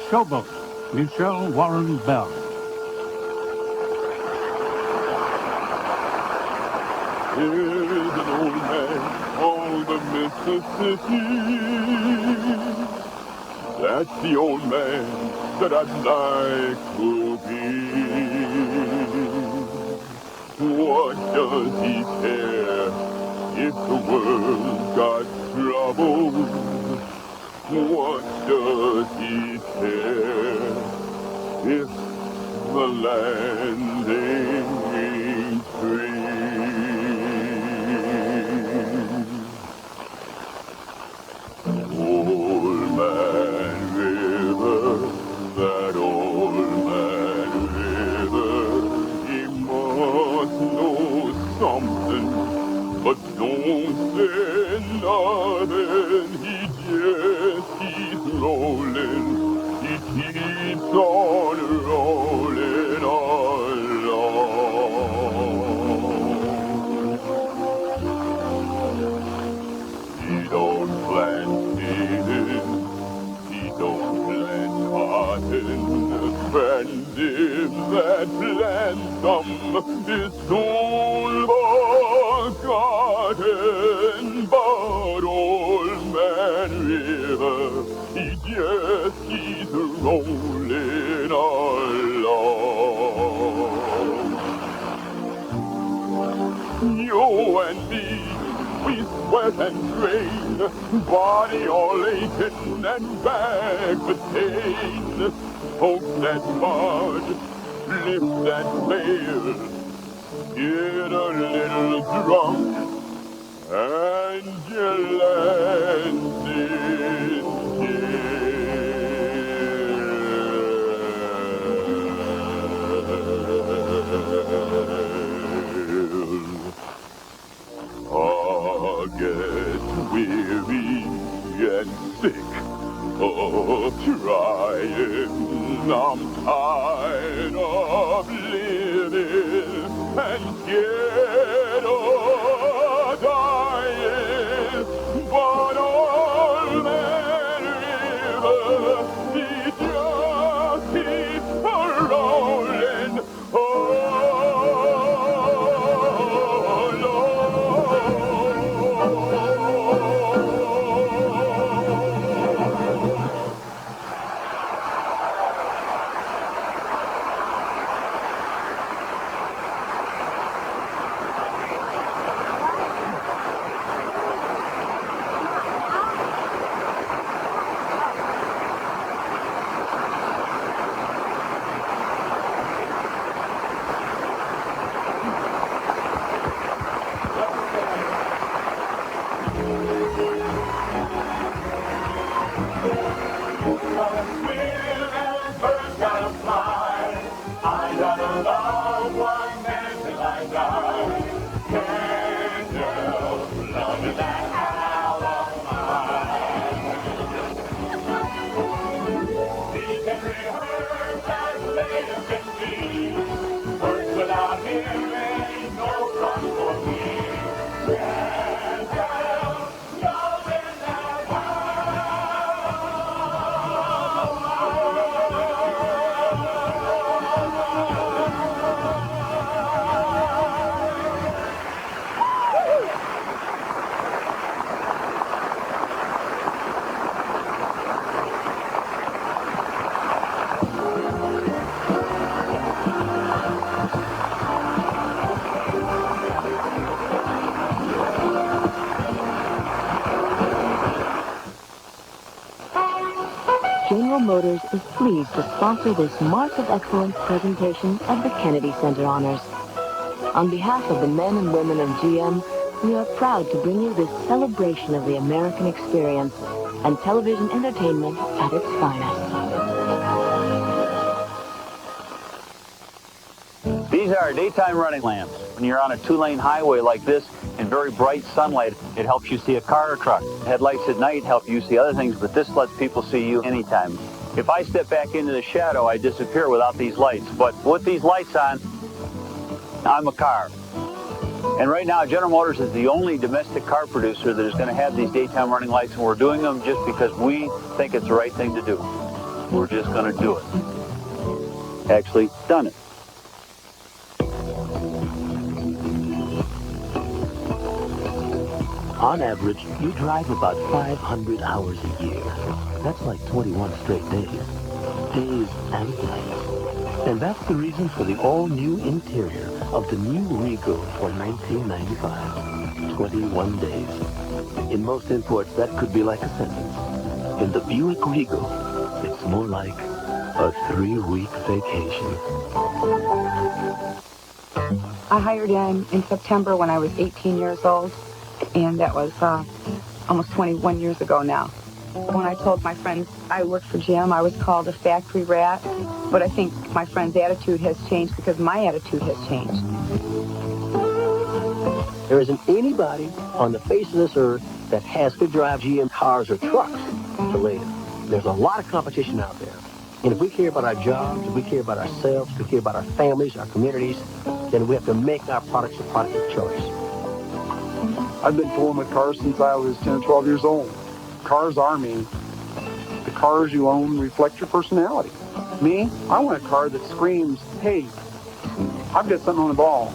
Showboat, Michelle Warren Bell. There's an old man on the Mississippi. That's the old man that I'd like to be. What does he care if the world got trouble? What does he care if the land ain't free? Old man river, that old man river, he must know something, but don't say nothing. He just keeps rolling, he keeps on rolling along. He don't plant seeds, he don't plant cotton, and if that plant some is soon forgotten. But old man river, he just keeps rolling along. You and me, we sweat and strain, body all aching and back with pain. Poke that mud, lift that sail, get a little drunk, and you land in I get weary and sick of trying. I'm tired of living and scared of dying. But old man river, he just keeps rolling. General Motors is pleased to sponsor this Mark of Excellence presentation of the Kennedy Center Honors. On behalf of the men and women of GM, we are proud to bring you this celebration of the American experience and television entertainment at its finest. These are our daytime running lamps. When you're on a two-lane highway like this in very bright sunlight, it helps you see a car or truck. Headlights at night help you see other things, but this lets people see you anytime. If I step back into the shadow, I disappear without these lights. But with these lights on, I'm a car. And right now, General Motors is the only domestic car producer that is going to have these daytime running lights, and we're doing them just because we think it's the right thing to do. We're just going to do it. Actually, done it. On average, you drive about 500 hours a year. That's like 21 straight days. Days and nights. And that's the reason for the all-new interior of the new Regal for 1995. 21 days. In most imports, that could be like a sentence. In the Buick Regal, it's more like a 3-week vacation. I hired in September when I was 18 years old, and that was almost 21 years ago now. When I told my friends I worked for GM, I was called a factory rat, but I think my friend's attitude has changed because my attitude has changed. There isn't anybody on the face of this earth that has to drive GM cars or trucks to live. There's a lot of competition out there. And if we care about our jobs, if we care about ourselves, if we care about our families, our communities, then we have to make our products a product of choice. I've been fooling with cars since I was 10 or 12 years old. Cars are me. The cars you own reflect your personality. Me, I want a car that screams, hey, I've got something on the ball.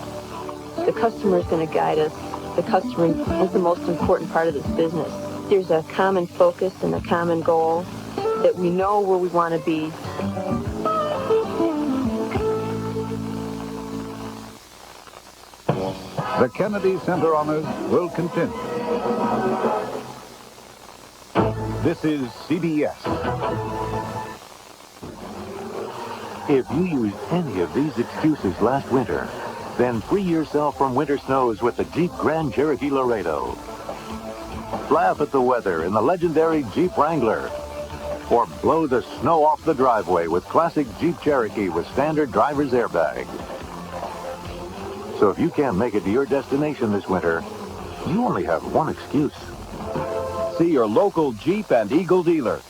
The customer is going to guide us. The customer is the most important part of this business. There's a common focus and a common goal that we know where we want to be. The Kennedy Center Honors will continue. This is CBS. If you used any of these excuses last winter, then free yourself from winter snows with the Jeep Grand Cherokee Laredo. Laugh at the weather in the legendary Jeep Wrangler. Or blow the snow off the driveway with classic Jeep Cherokee with standard driver's airbag. So if you can't make it to your destination this winter, you only have one excuse. See your local Jeep and Eagle dealer.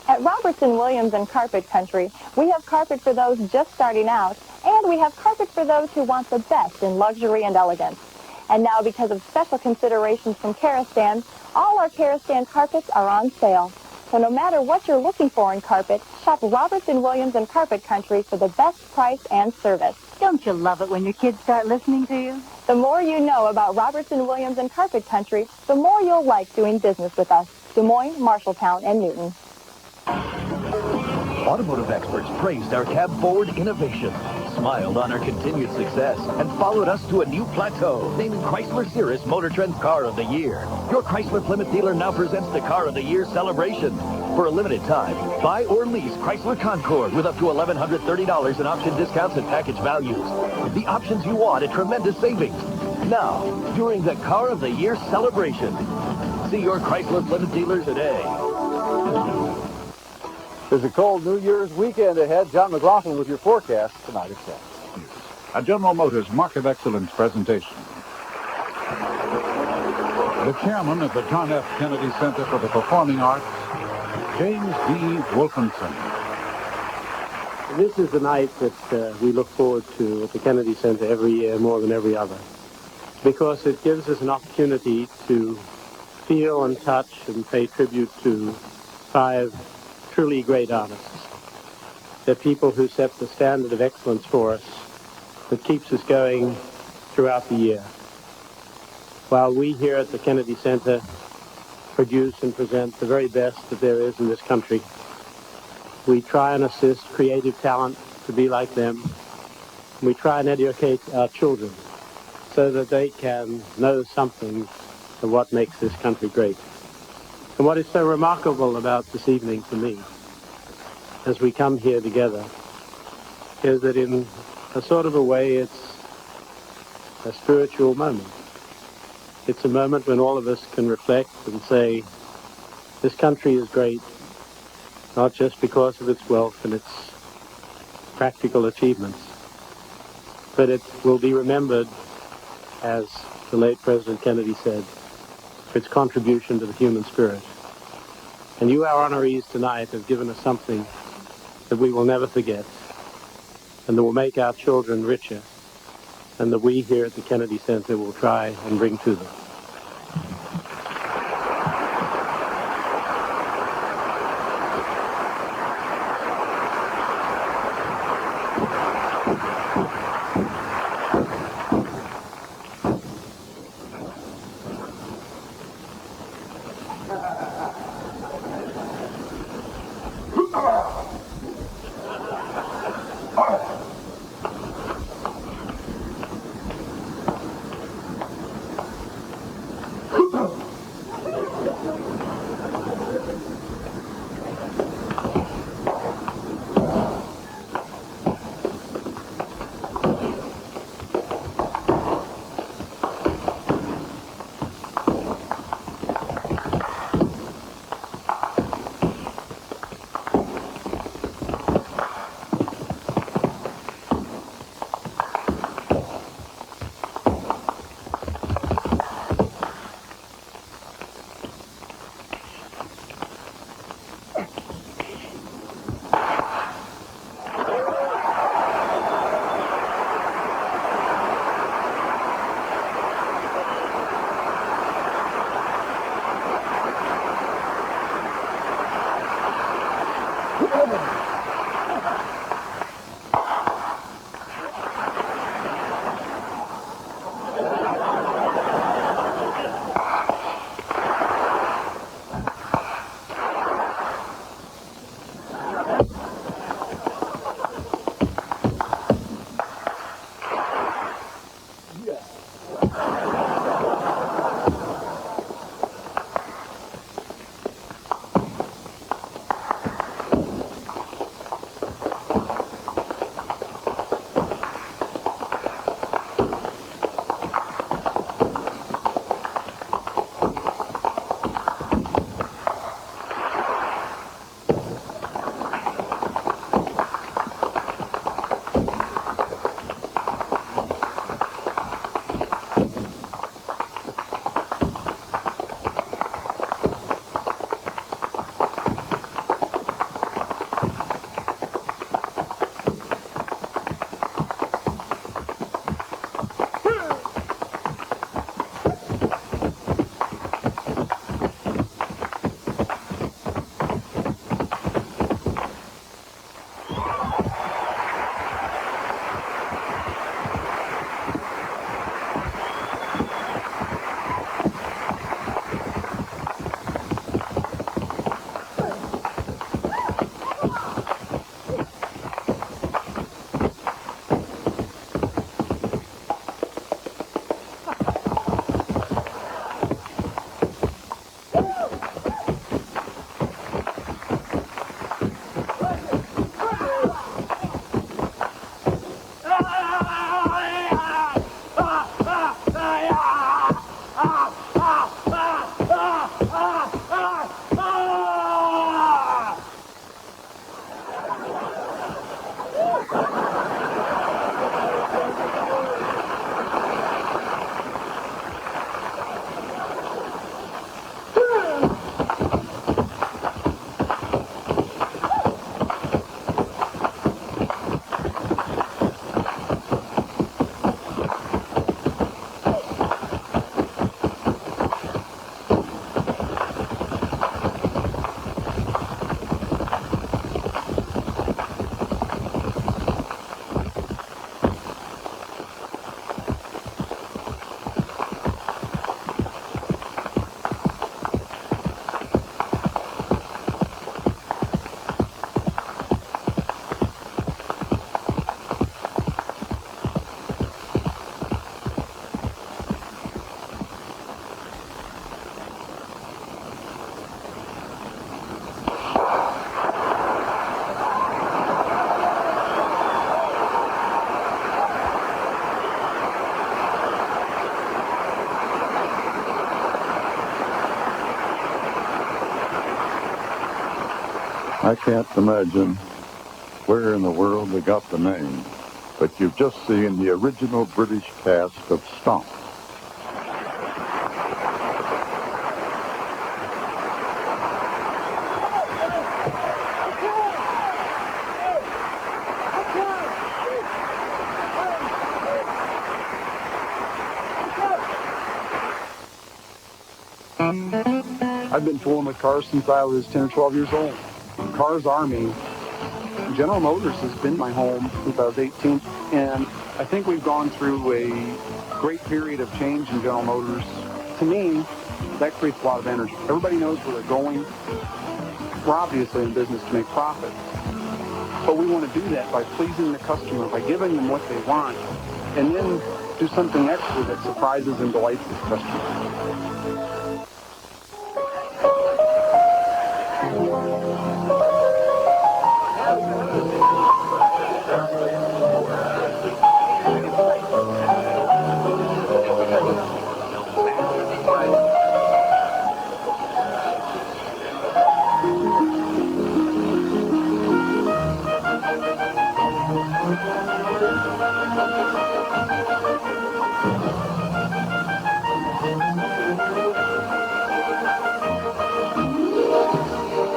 At Robertson Williams and Carpet Country, we have carpet for those just starting out, and we have carpet for those who want the best in luxury and elegance. And now, because of special considerations from Karastan, all our Karastan carpets are on sale. So no matter what you're looking for in carpet, shop Robertson Williams and Carpet Country for the best price and service. Don't you love it when your kids start listening to you? The more you know about Robertson Williams and Carpet Country, the more you'll like doing business with us. Des Moines, Marshalltown, and Newton. Automotive experts praised our cab-forward innovation, smiled on our continued success, and followed us to a new plateau, naming Chrysler Cirrus Motor Trend's Car of the Year. Your Chrysler Plymouth dealer now presents the Car of the Year celebration. For a limited time, buy or lease Chrysler Concorde with up to $1,130 in option discounts and package values. The options you want at tremendous savings. Now, during the Car of the Year celebration. See your Chrysler Plymouth dealer today. There's a cold New Year's weekend ahead. John McLaughlin with your forecast tonight at 10. A General Motors Mark of Excellence presentation. The chairman of the John F. Kennedy Center for the Performing Arts, James D. Wolfenson. This is the night that we look forward to at the Kennedy Center every year more than every other, because it gives us an opportunity to feel and touch and pay tribute to 5 truly great artists. They're people who set the standard of excellence for us that keeps us going throughout the year. While we here at the Kennedy Center produce and present the very best that there is in this country, we try and assist creative talent to be like them. We try and educate our children so that they can know something of what makes this country great. And what is so remarkable about this evening for me, as we come here together, is that in a sort of a way it's a spiritual moment. It's a moment when all of us can reflect and say, this country is great, not just because of its wealth and its practical achievements, but it will be remembered, as the late President Kennedy said, its contribution to the human spirit. And you, our honorees tonight, have given us something that we will never forget, and that will make our children richer, and that we here at the Kennedy Center will try and bring to them. I can't imagine where in the world they got the name, but you've just seen the original British cast of Stomp. I've been fooling with cars since I was 10 or 12 years old. Cars are me. General Motors has been my home since I was 18, and I think we've gone through a great period of change in General Motors. To me, that creates a lot of energy. Everybody knows where they're going. We're obviously in business to make profit, but we want to do that by pleasing the customer, by giving them what they want, and then do something extra that surprises and delights the customer.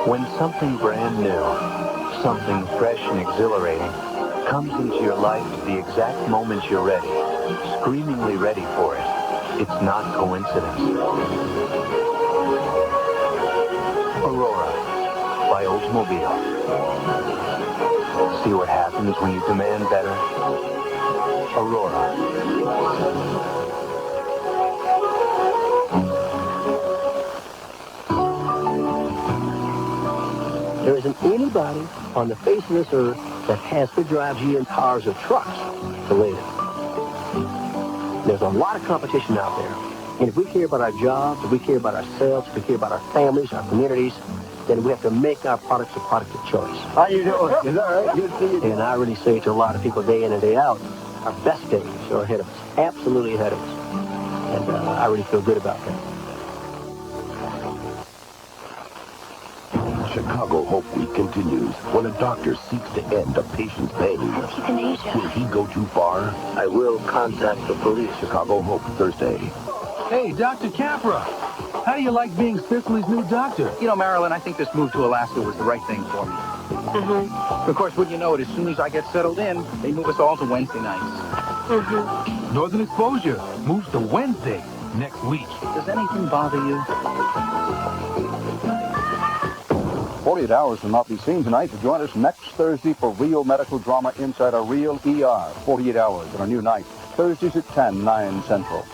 When something brand new, something fresh and exhilarating, comes into your life at the exact moment you're ready, screamingly ready for it, it's not coincidence. Aurora by Oldsmobile. See what happens when you demand better? Aurora. There isn't anybody on the face of this earth that has to drive GM cars or trucks the way it is. There's a lot of competition out there. And if we care about our jobs, if we care about ourselves, if we care about our families, our communities, then we have to make our products a product of choice. How you doing? Is that all right? Good to see you. And I really say to a lot of people day in and day out, our best days are ahead of us, absolutely ahead of us. And I really feel good about that. Chicago Hope Week continues when a doctor seeks to end a patient's pain. Euthanasia. Will he go too far? I will contact the police. Chicago Hope, Thursday. Hey, Dr. Capra. How do you like being Cicely's new doctor? You know, Marilyn, I think this move to Alaska was the right thing for me. Mm-hmm. Of course, wouldn't you know it, as soon as I get settled in, they move us all to Wednesday nights. Mm-hmm. Northern Exposure moves to Wednesday next week. Does anything bother you? 48 Hours will not be seen tonight, so join us next Thursday for real medical drama inside a real ER. 48 Hours on a new night, Thursdays at 10, 9 Central.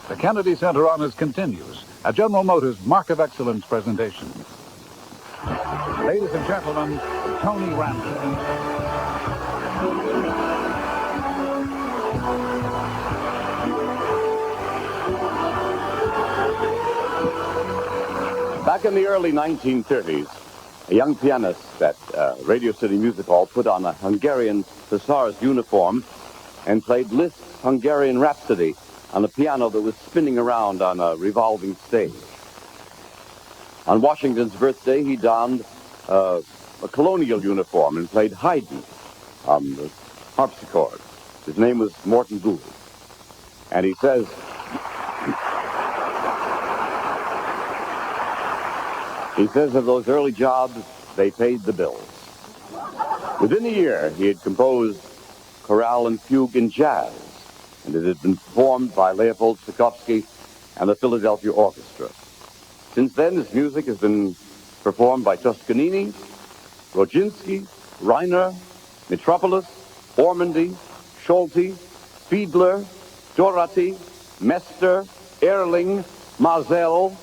The Kennedy Center Honors continues, a General Motors Mark of Excellence presentation. Ladies and gentlemen, Tony Ramsey. Back in the early 1930s, a young pianist at Radio City Music Hall put on a Hungarian hussar's uniform and played Liszt's Hungarian Rhapsody on a piano that was spinning around on a revolving stage. On Washington's birthday, he donned a colonial uniform and played Haydn on the harpsichord. His name was Morton Gould. And he says, of those early jobs, they paid the bills. Within a year, he had composed chorale and fugue in jazz, and it had been performed by Leopold Stokowski and the Philadelphia Orchestra. Since then, his music has been performed by Toscanini, Rodzinski, Reiner, Metropolis, Ormandy, Scholti, Fiedler, Dorati, Mester, Erling, Mazel,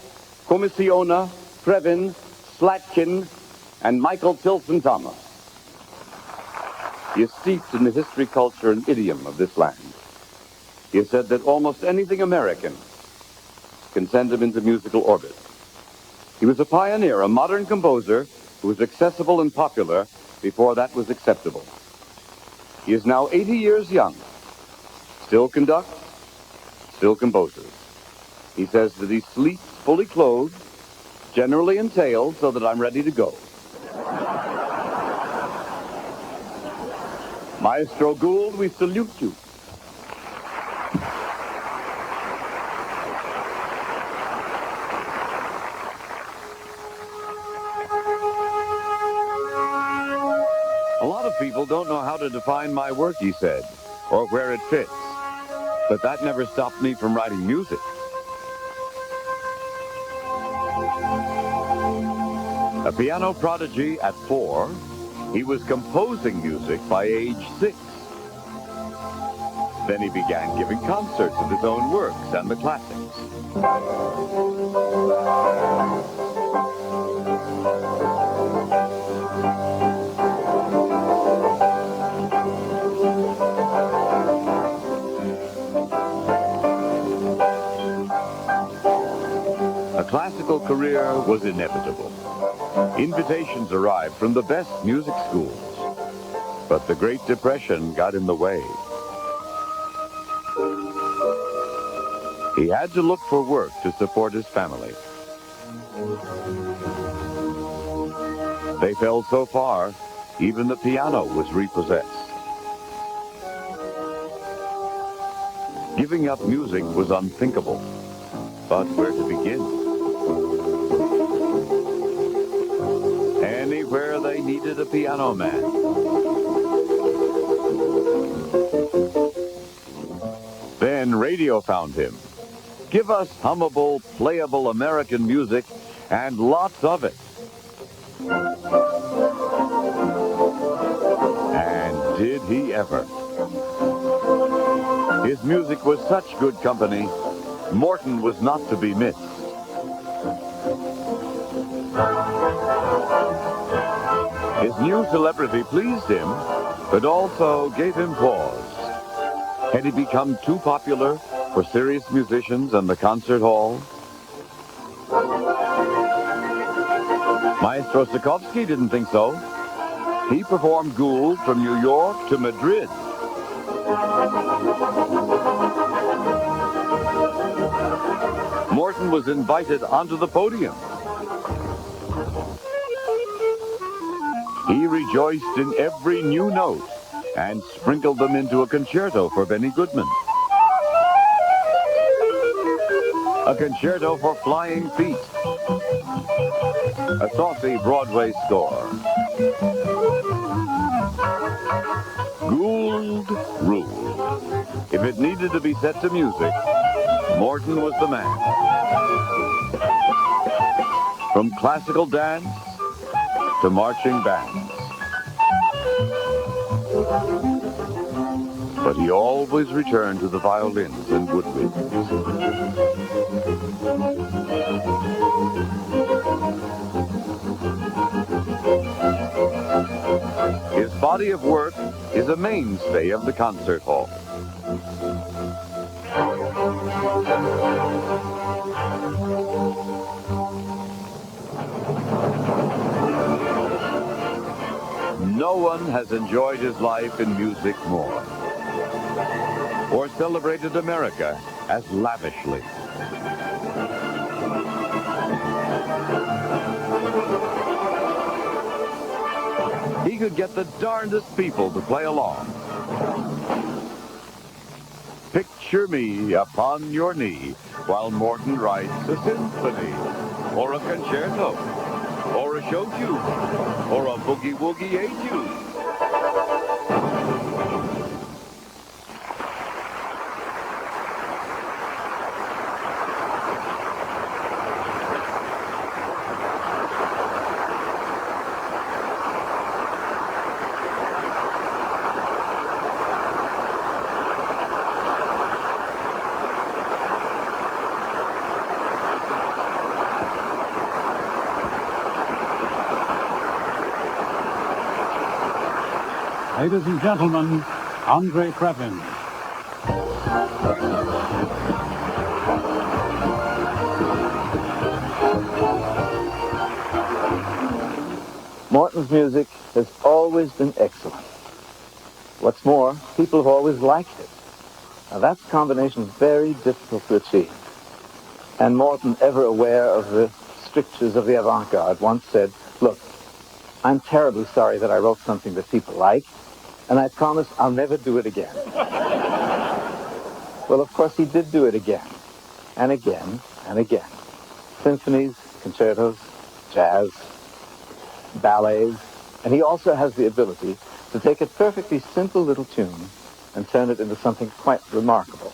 Commissiona, Previn, Slatkin, and Michael Tilson Thomas. He is steeped in the history, culture, and idiom of this land. He has said that almost anything American can send him into musical orbit. He was a pioneer, a modern composer who was accessible and popular before that was acceptable. He is now 80 years young, still conducts, still composes. He says that he sleeps fully clothed, generally entailed so that I'm ready to go. Maestro Gould, we salute you. A lot of people don't know how to define my work, he said, or where it fits. But that never stopped me from writing music. A piano prodigy at 4, he was composing music by age 6. Then he began giving concerts of his own works and the classics. A classical career was inevitable. Invitations arrived from the best music schools. But the Great Depression got in the way. He had to look for work to support his family. They fell so far, even the piano was repossessed. Giving up music was unthinkable. But where to begin? Anywhere they needed a piano man. Then radio found him. Give us hummable, playable American music, and lots of it. And did he ever. His music was such good company, Morton was not to be missed. His new celebrity pleased him, but also gave him pause. Had he become too popular for serious musicians and the concert hall? Maestro Stokowski didn't think so. He performed Gould from New York to Madrid. Morton was invited onto the podium. He rejoiced in every new note and sprinkled them into a concerto for Benny Goodman. A concerto for flying feet. A saucy Broadway score. Gould ruled. If it needed to be set to music, Morton was the man. From classical dance to marching bands. But he always returned to the violins and woodwinds. His body of work is a mainstay of the concert hall. No one has enjoyed his life in music more, or celebrated America as lavishly. He could get the darndest people to play along. Picture me upon your knee while Morton writes a symphony, or a concerto, or a show tune, or a boogie-woogie etude. Ladies and gentlemen, Andre Krevin. Morton's music has always been excellent. What's more, people have always liked it. Now that combination is very difficult to achieve. And Morton, ever aware of the strictures of the avant-garde once said, "Look, I'm terribly sorry that I wrote something that people like, and I promise I'll never do it again." Well, of course, he did do it again, and again, and again. Symphonies, concertos, jazz, ballets, and he also has the ability to take a perfectly simple little tune and turn it into something quite remarkable.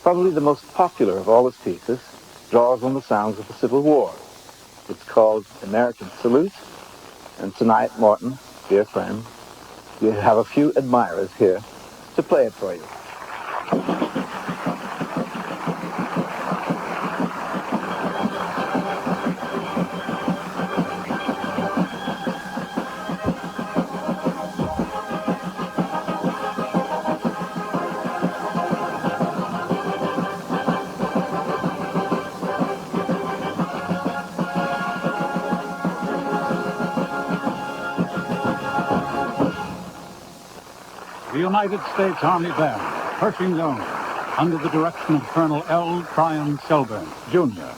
Probably the most popular of all his pieces draws on the sounds of the Civil War. It's called American Salute, and tonight, Morton, dear friend, you have a few admirers here to play it for you. The United States Army Band, Pershing Zone, under the direction of Colonel L. Tryon Selburne, Jr.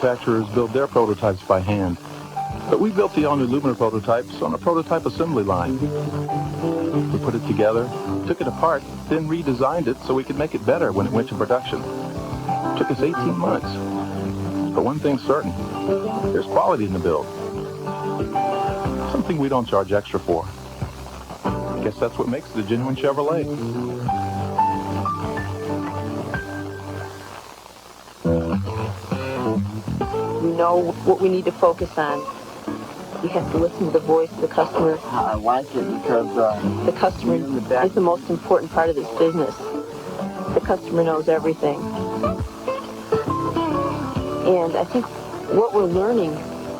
manufacturers build their prototypes by hand. But we built the all-new Lumina prototypes on a prototype assembly line. We put it together, took it apart, then redesigned it so we could make it better when it went to production. It took us 18 months. But one thing's certain, there's quality in the build. Something we don't charge extra for. I guess that's what makes it a genuine Chevrolet. We know what we need to focus on. You have to listen to the voice of the customer. I like it because the customer is the most important part of this business. The customer knows everything. And I think what we're learning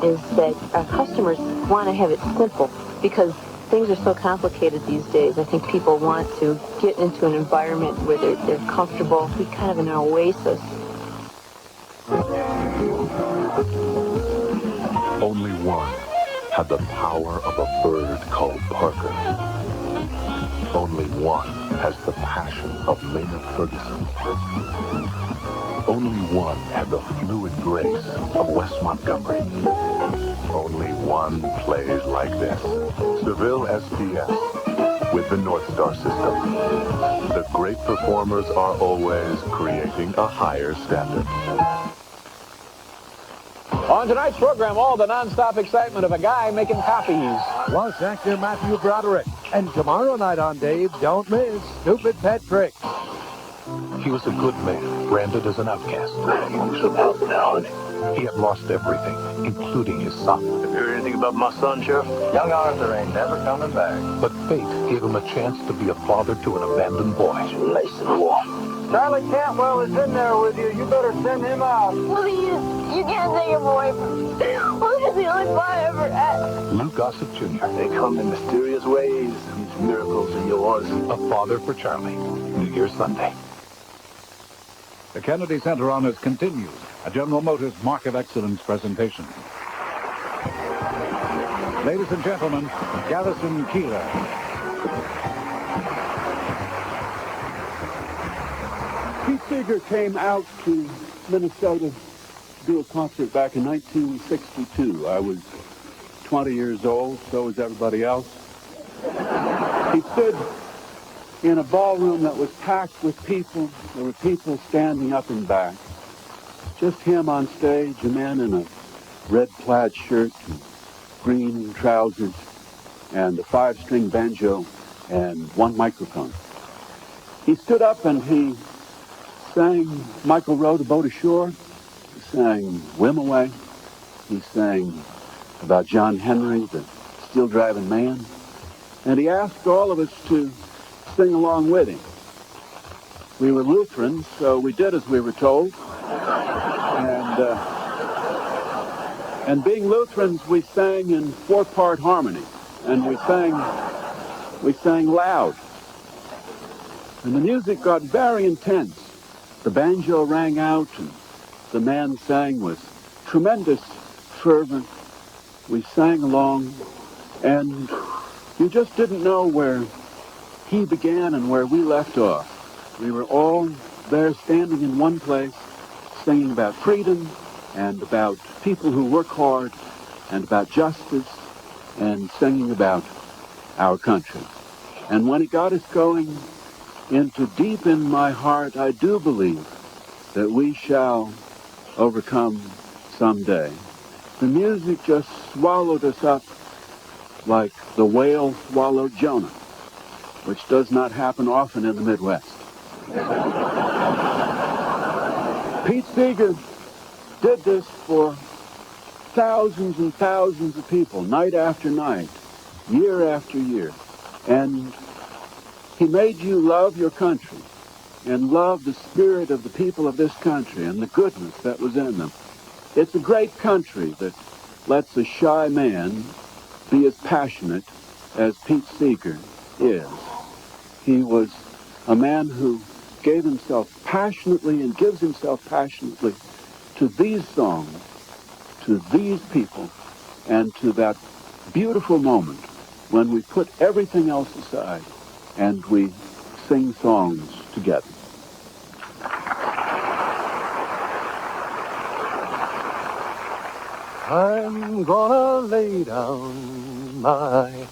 is that our customers want to have it simple because things are so complicated these days. I think people want to get into an environment where they're comfortable, be kind of in an oasis. Only one had the power of a bird called Parker. Only one has the passion of Maynard Ferguson. Only one had the fluid grace of Wes Montgomery. Only one plays like this. Seville SDS with the North Star system. The great performers are always creating a higher standard. On tonight's program, all the non-stop excitement of a guy making copies. Plus actor Matthew Broderick. And tomorrow night on Dave, don't miss Stupid Pet Tricks. He was a good man, branded as an outcast. What's about now? He had lost everything, including his son. Have you heard anything about my son, Sheriff? Young Arthur ain't never coming back. But fate gave him a chance to be a father to an abandoned boy. Lace and war. Charlie Cantwell is in there with you. You better send him out. Please, you can't take him away from me. Luke is the only boy I ever had. Lou Gossett Jr. They come in mysterious ways. These miracles are yours. A father for Charlie. New Year's Sunday. The Kennedy Center Honors continues. A General Motors Mark of Excellence presentation. Ladies and gentlemen, Garrison Keillor. Pete Seeger came out to Minnesota to do a concert back in 1962. I was 20 years old, so was everybody else. He stood in a ballroom that was packed with people. There were people standing up and back. Just him on stage, a man in a red plaid shirt, and green trousers, and a 5-string banjo, and one microphone. He stood up and he sang Michael Rowe, The Boat Ashore. He sang Whim Away. He sang about John Henry, the steel driving man. And he asked all of us to sing along with him. We were Lutherans, so we did as we were told. And being Lutherans, we sang in 4-part harmony. And we sang loud. And the music got very intense. The banjo rang out, and the man sang with tremendous fervor. We sang along, and you just didn't know where he began and where we left off. We were all there standing in one place, singing about freedom, and about people who work hard, and about justice, and singing about our country. And when he got us going into deep in my heart, I do believe that we shall overcome someday. The music just swallowed us up like the whale swallowed Jonah, which does not happen often in the Midwest. Pete Seeger did this for thousands and thousands of people, night after night, year after year. And he made you love your country and love the spirit of the people of this country and the goodness that was in them. It's a great country that lets a shy man be as passionate as Pete Seeger is. He was a man who gave himself passionately and gives himself passionately to these songs, to these people, and to that beautiful moment when we put everything else aside and we sing songs together. I'm gonna lay down my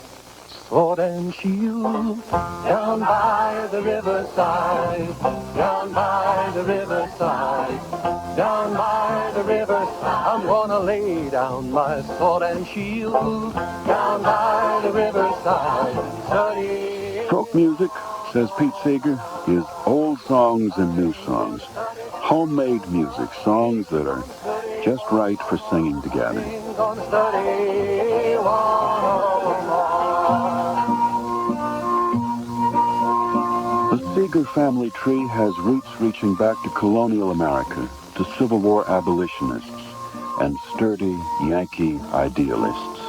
sword and shield down by the riverside, down by the riverside, down by the riverside. I'm gonna lay down my sword and shield down by the riverside. Study. Folk music, says Pete Seeger, is old songs and new songs. Homemade music, songs that are just right for singing together. The Seeger family tree has roots reaching back to colonial America, to Civil War abolitionists, and sturdy Yankee idealists.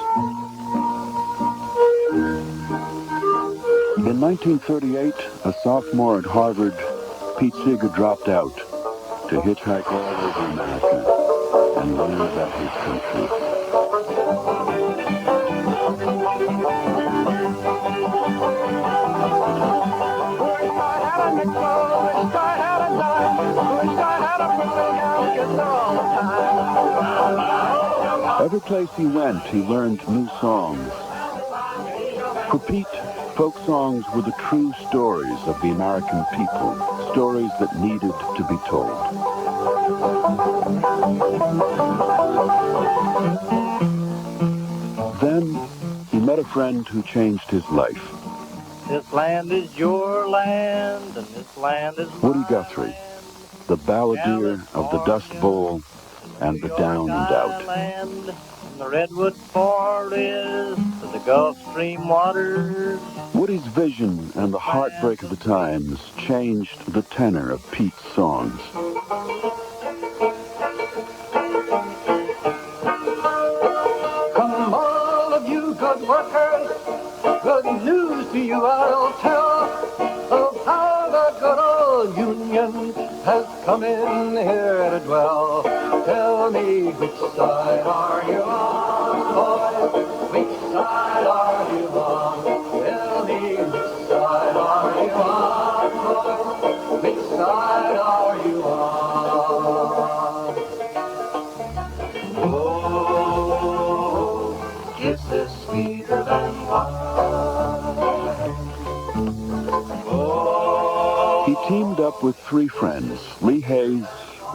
In 1938, a sophomore at Harvard, Pete Seeger dropped out to hitchhike all over America and learn about his country. Every place he went, he learned new songs. For Pete, folk songs were the true stories of the American people, stories that needed to be told. Then he met a friend who changed his life. This land is your land, and this land is Woody Guthrie, the balladeer of the Dust Bowl and the Down and Out. land, from the redwood forest to the Gulf Stream waters. Woody's vision and the heartbreak of the times changed the tenor of Pete's songs. Come all of you good workers, good news to you I'll tell of how the good old Union has come in here to dwell. Tell me which side are you on, boys? Which side are you on? Tell me which side are you on, boys? Which side are you on? Oh, kisses sweeter than wine. He teamed up with three friends, Lee Hayes,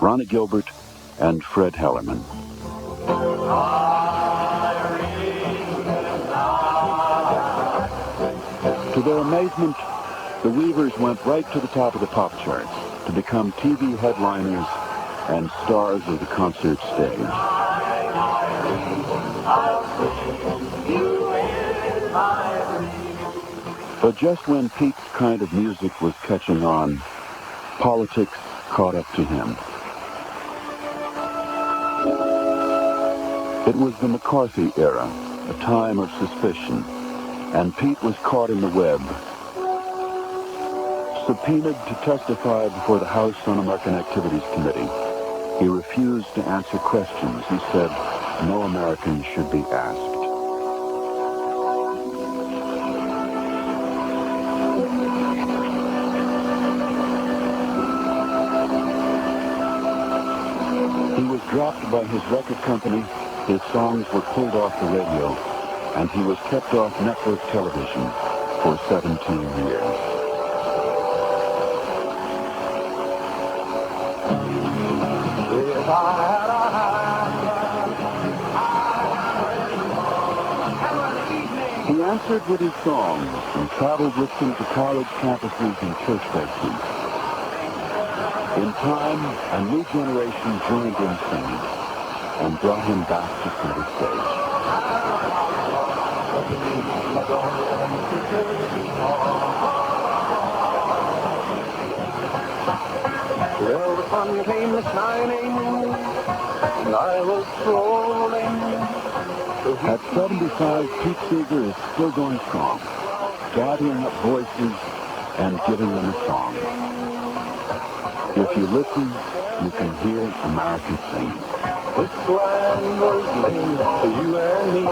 Ronnie Gilbert, and Fred Hellerman. To their amazement, the Weavers went right to the top of the pop charts to become TV headliners and stars of the concert stage. But just when Pete's kind of music was catching on, politics caught up to him. It was the McCarthy era, a time of suspicion, and Pete was caught in the web. Subpoenaed to testify before the House Un-American Activities Committee, he refused to answer questions. He said no American should be asked. He was dropped by his record company, his songs were pulled off the radio, and he was kept off network television for 17 years. He answered with his songs and traveled with them to college campuses and church basements. In time, a new generation joined in singing and brought him back to center stage. Well, the sun came shining, and I was strolling. At 75, Pete Seeger is still going strong, gathering up voices and giving them a song. If you listen, you can hear America sing. This land was made for you and me.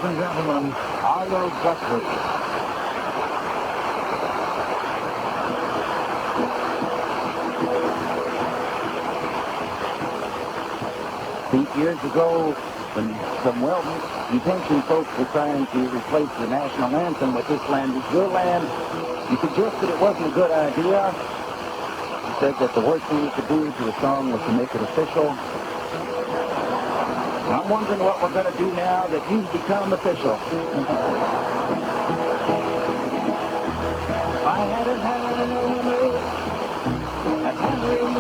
and gentlemen, Arlo Guthrie. Years ago, when some well-intentioned folks were trying to replace the national anthem with This Land Is Your Land, you suggested it wasn't a good idea. You said that the worst thing you could do to a song was to make it official. I'm wondering what we're going to do now that you've become official. I had a hammer in the morning. I've hammered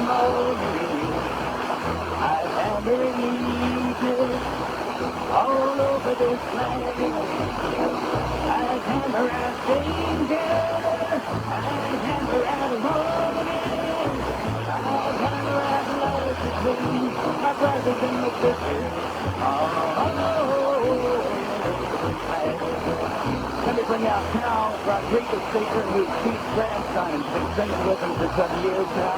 all over this land. I've hammered out danger. I've hammered out romance. I've hammered out love between my brothers and my sisters. Let me bring out now Rodrigo Baker, whose chief grandson has been singing with him for some years now.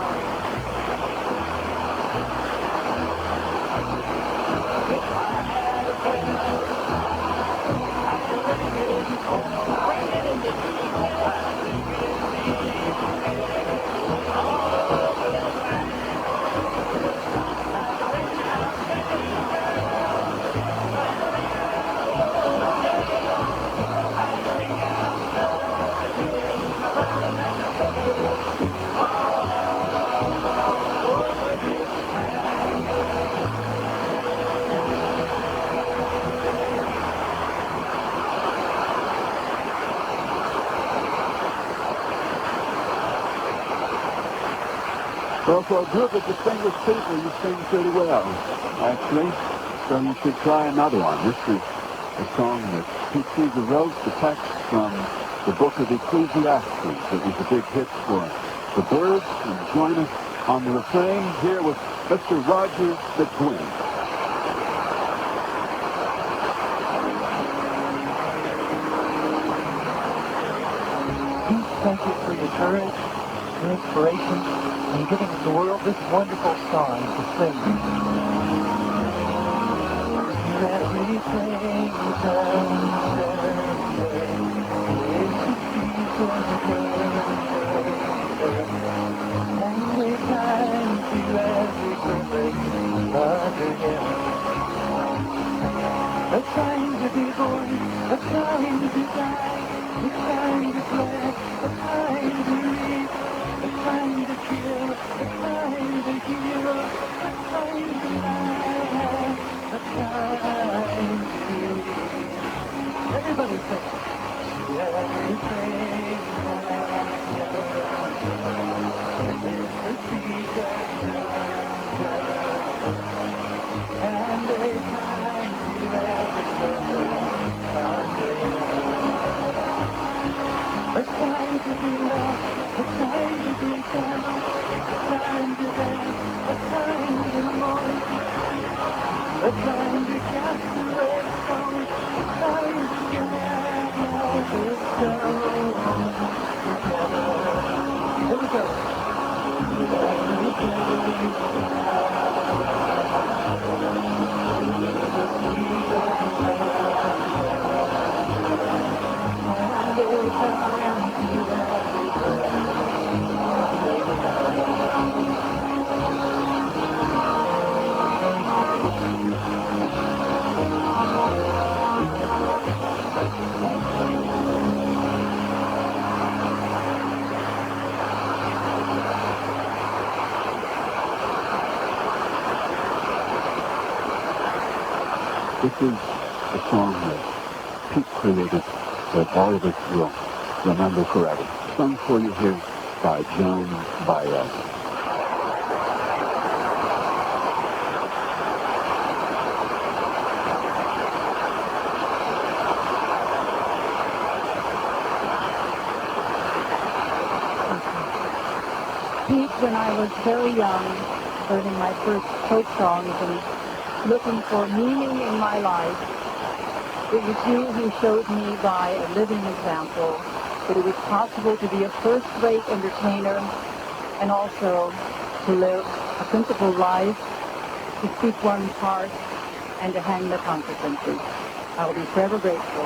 Well, for a group of distinguished people, you sing pretty well, actually. So you should try another one. This is a song that Pete Seeger wrote, the text from the book of Ecclesiastes. It was a big hit for the Birds. And join us on the refrain here with Mr. Roger McGuinn. Pete, thank you for your courage, your inspiration, and giving the world this wonderful song to sing. Everything and we climb to every purpose under him. A time to be born, a time to die, a time to play, a time to live, a time to kill, a time to heal, a time to lie, a time to live. Everybody sing. Everything and a time to a time to be lost, a time to be found, a time to dance, a time to mourn, a time to cast away stone, a time to get all this stone together. Here we go. This is a song that Pete created that all of us will remember forever. Sung for you here by Joan Baez. Pete, when I was very young, learning my first folk songs and looking for meaning in my life, it was you who showed me by a living example that it was possible to be a first-rate entertainer and also to live a principled life, to speak one's heart, and to hang the consequences. I will be forever grateful.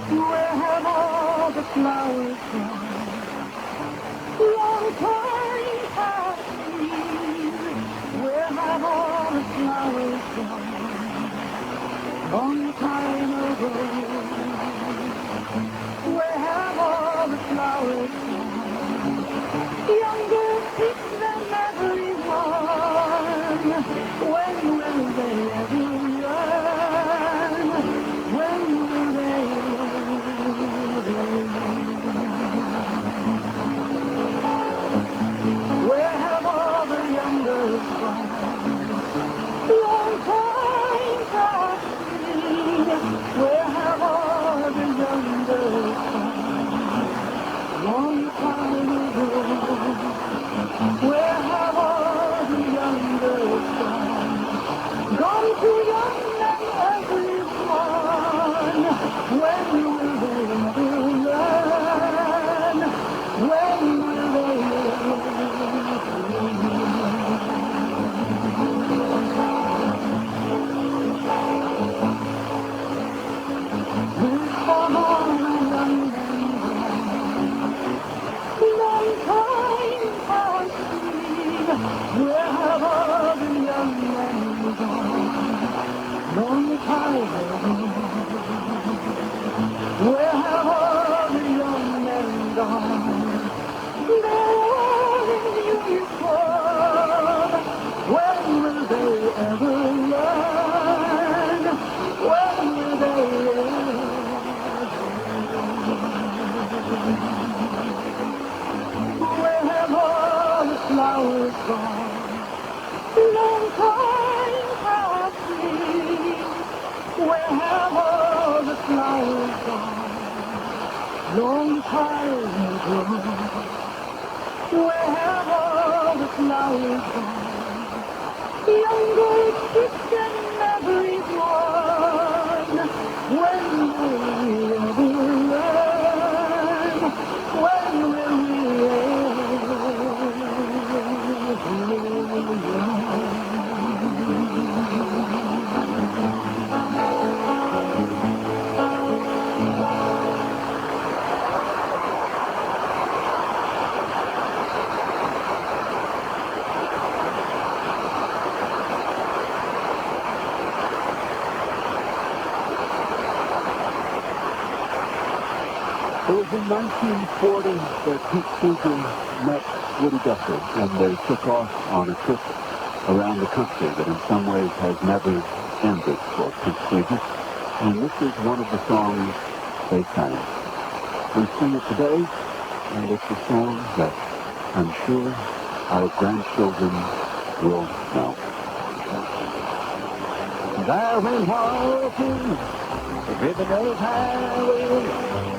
Where have all the flowers gone? Long time past me. Where have all the flowers gone? Long time ago. Where have all the flowers gone? Younger pick them everyone. When will they ever learn? When will they Where have all the younger gone? Long time past me. Where have all the younger gone? Long time ago. Where have all the younger gone? Gone too young and everyone. When will they ever learn? When will they Long time past me. Where have all the young men gone? Long time ago. Where have all the young men gone? They're in uniform. When will they ever learn? When will they Where have all the flowers gone? Long time past me. Where have all the flowers gone? Long time ago. Where have all the flowers gone? Younger kids and everyone. When will we ever learn? When will we It was in 1940 that Pete Seeger met Woody Guthrie, and they took off on a trip around the country that in some ways has never ended for Pete Seeger. And this is one of the songs they sang. We sing it today, and it's a song that I'm sure our grandchildren will know. There went walking, ribbon of highway,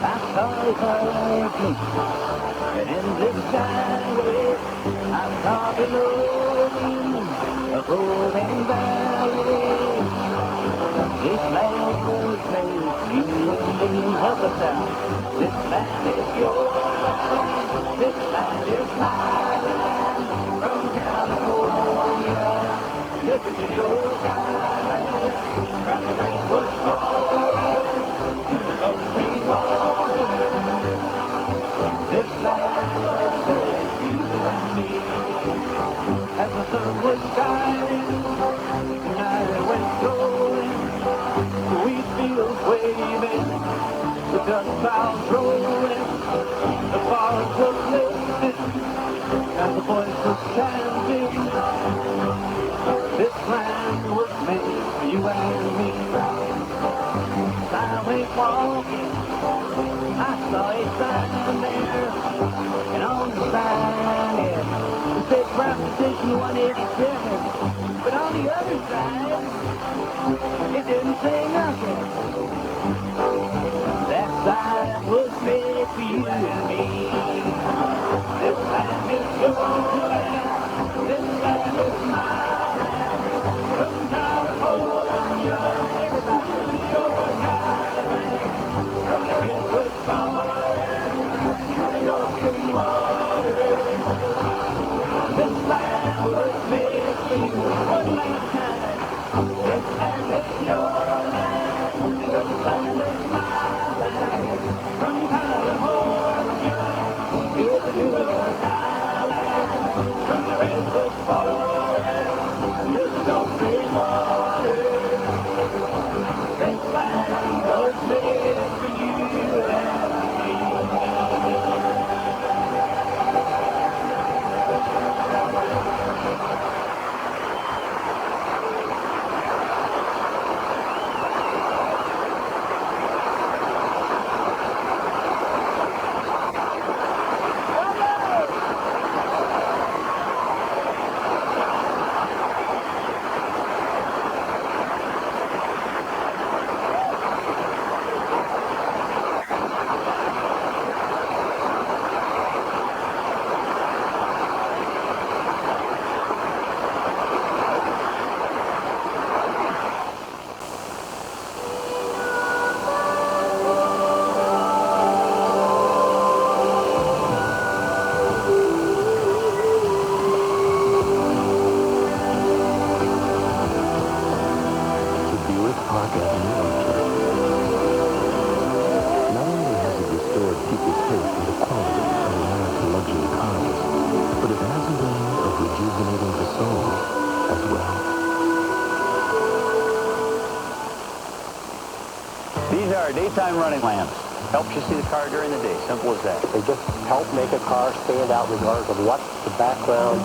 I saw a fireplace, and in this skyway, I saw below me a golden valley. This land was made, you and me of the South. This land is your land, this land is my land. From California, look at your skyline, from the rainbow forest to the lonely water. This land was made, you and me. As the sun was shining, and I went going, wheat fields waving, the dust clouds rolling, the forest was lifting, and the boys were chanting. This land was made for you and me. I went walking, I saw a sign there, and on the sign it said Proposition 187, but on the other side, it didn't say nothing. That sign was made for you and me. This land is your land, this land is mine. From California, everybody is your kind. From the redwood forest to the ocean water. This land was Avenue luxury. Not only has it restored people's faith in the quality of American luxury cars, but it has a way of rejuvenating the soul as well. These are daytime running lamps. Helps you see the car during the day. Simple as that. They just help make a car stand out regardless of what the background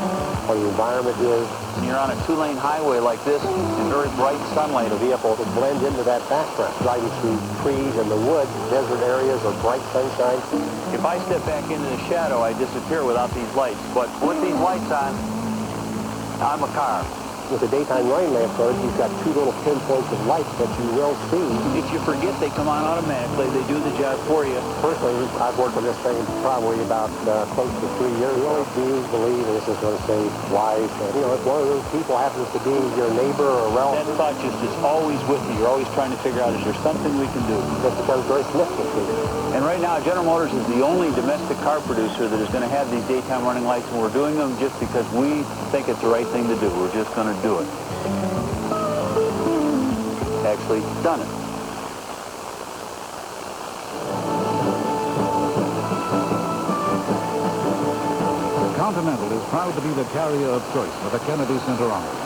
or the environment is. When you're on a two-lane highway like this, in very bright sunlight, The vehicle will blend into that background. Driving through trees and the woods, desert areas, or bright sunshine. if I step back into the shadow, I disappear without these lights. But with these lights on, I'm a car. With the daytime running lamp card, you've got two little pinpoints of light that you will see. If you forget, they come on automatically. They do the job for you. Personally, I've worked on this thing probably about close to 3 years. I really do believe, and this is going to save lives. If one of those people happens to be your neighbor or relative, That thought just is always with me. You're always trying to figure out, is there something we can do? that becomes very significant to you. And right now, General Motors is the only domestic car producer that is going to have these daytime running lights, and we're doing them just because we think it's the right thing to do. We're just going to do it. Actually done it. Continental is proud to be the carrier of choice for the Kennedy Center Honors.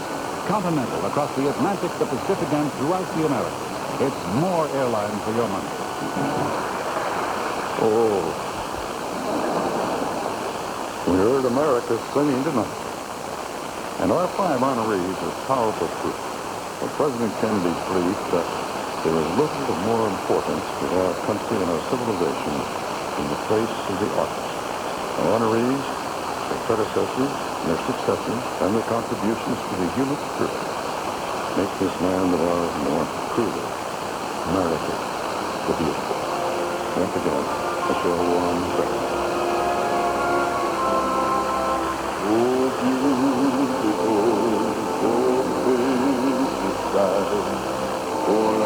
Continental across the Atlantic, the Pacific, and throughout the Americas. It's more airline for your money. Oh, we heard America singing tonight. And our 5 honorees are powerful proof. For President Kennedy's belief that there is little of more importance to our country and our civilization than the place of the artist. Our honorees, their predecessors, their successors, and their contributions to the human spirit make this land of ours more truly America the beautiful. Once again, a show on credit. Oh, beautiful, oh, face aside, for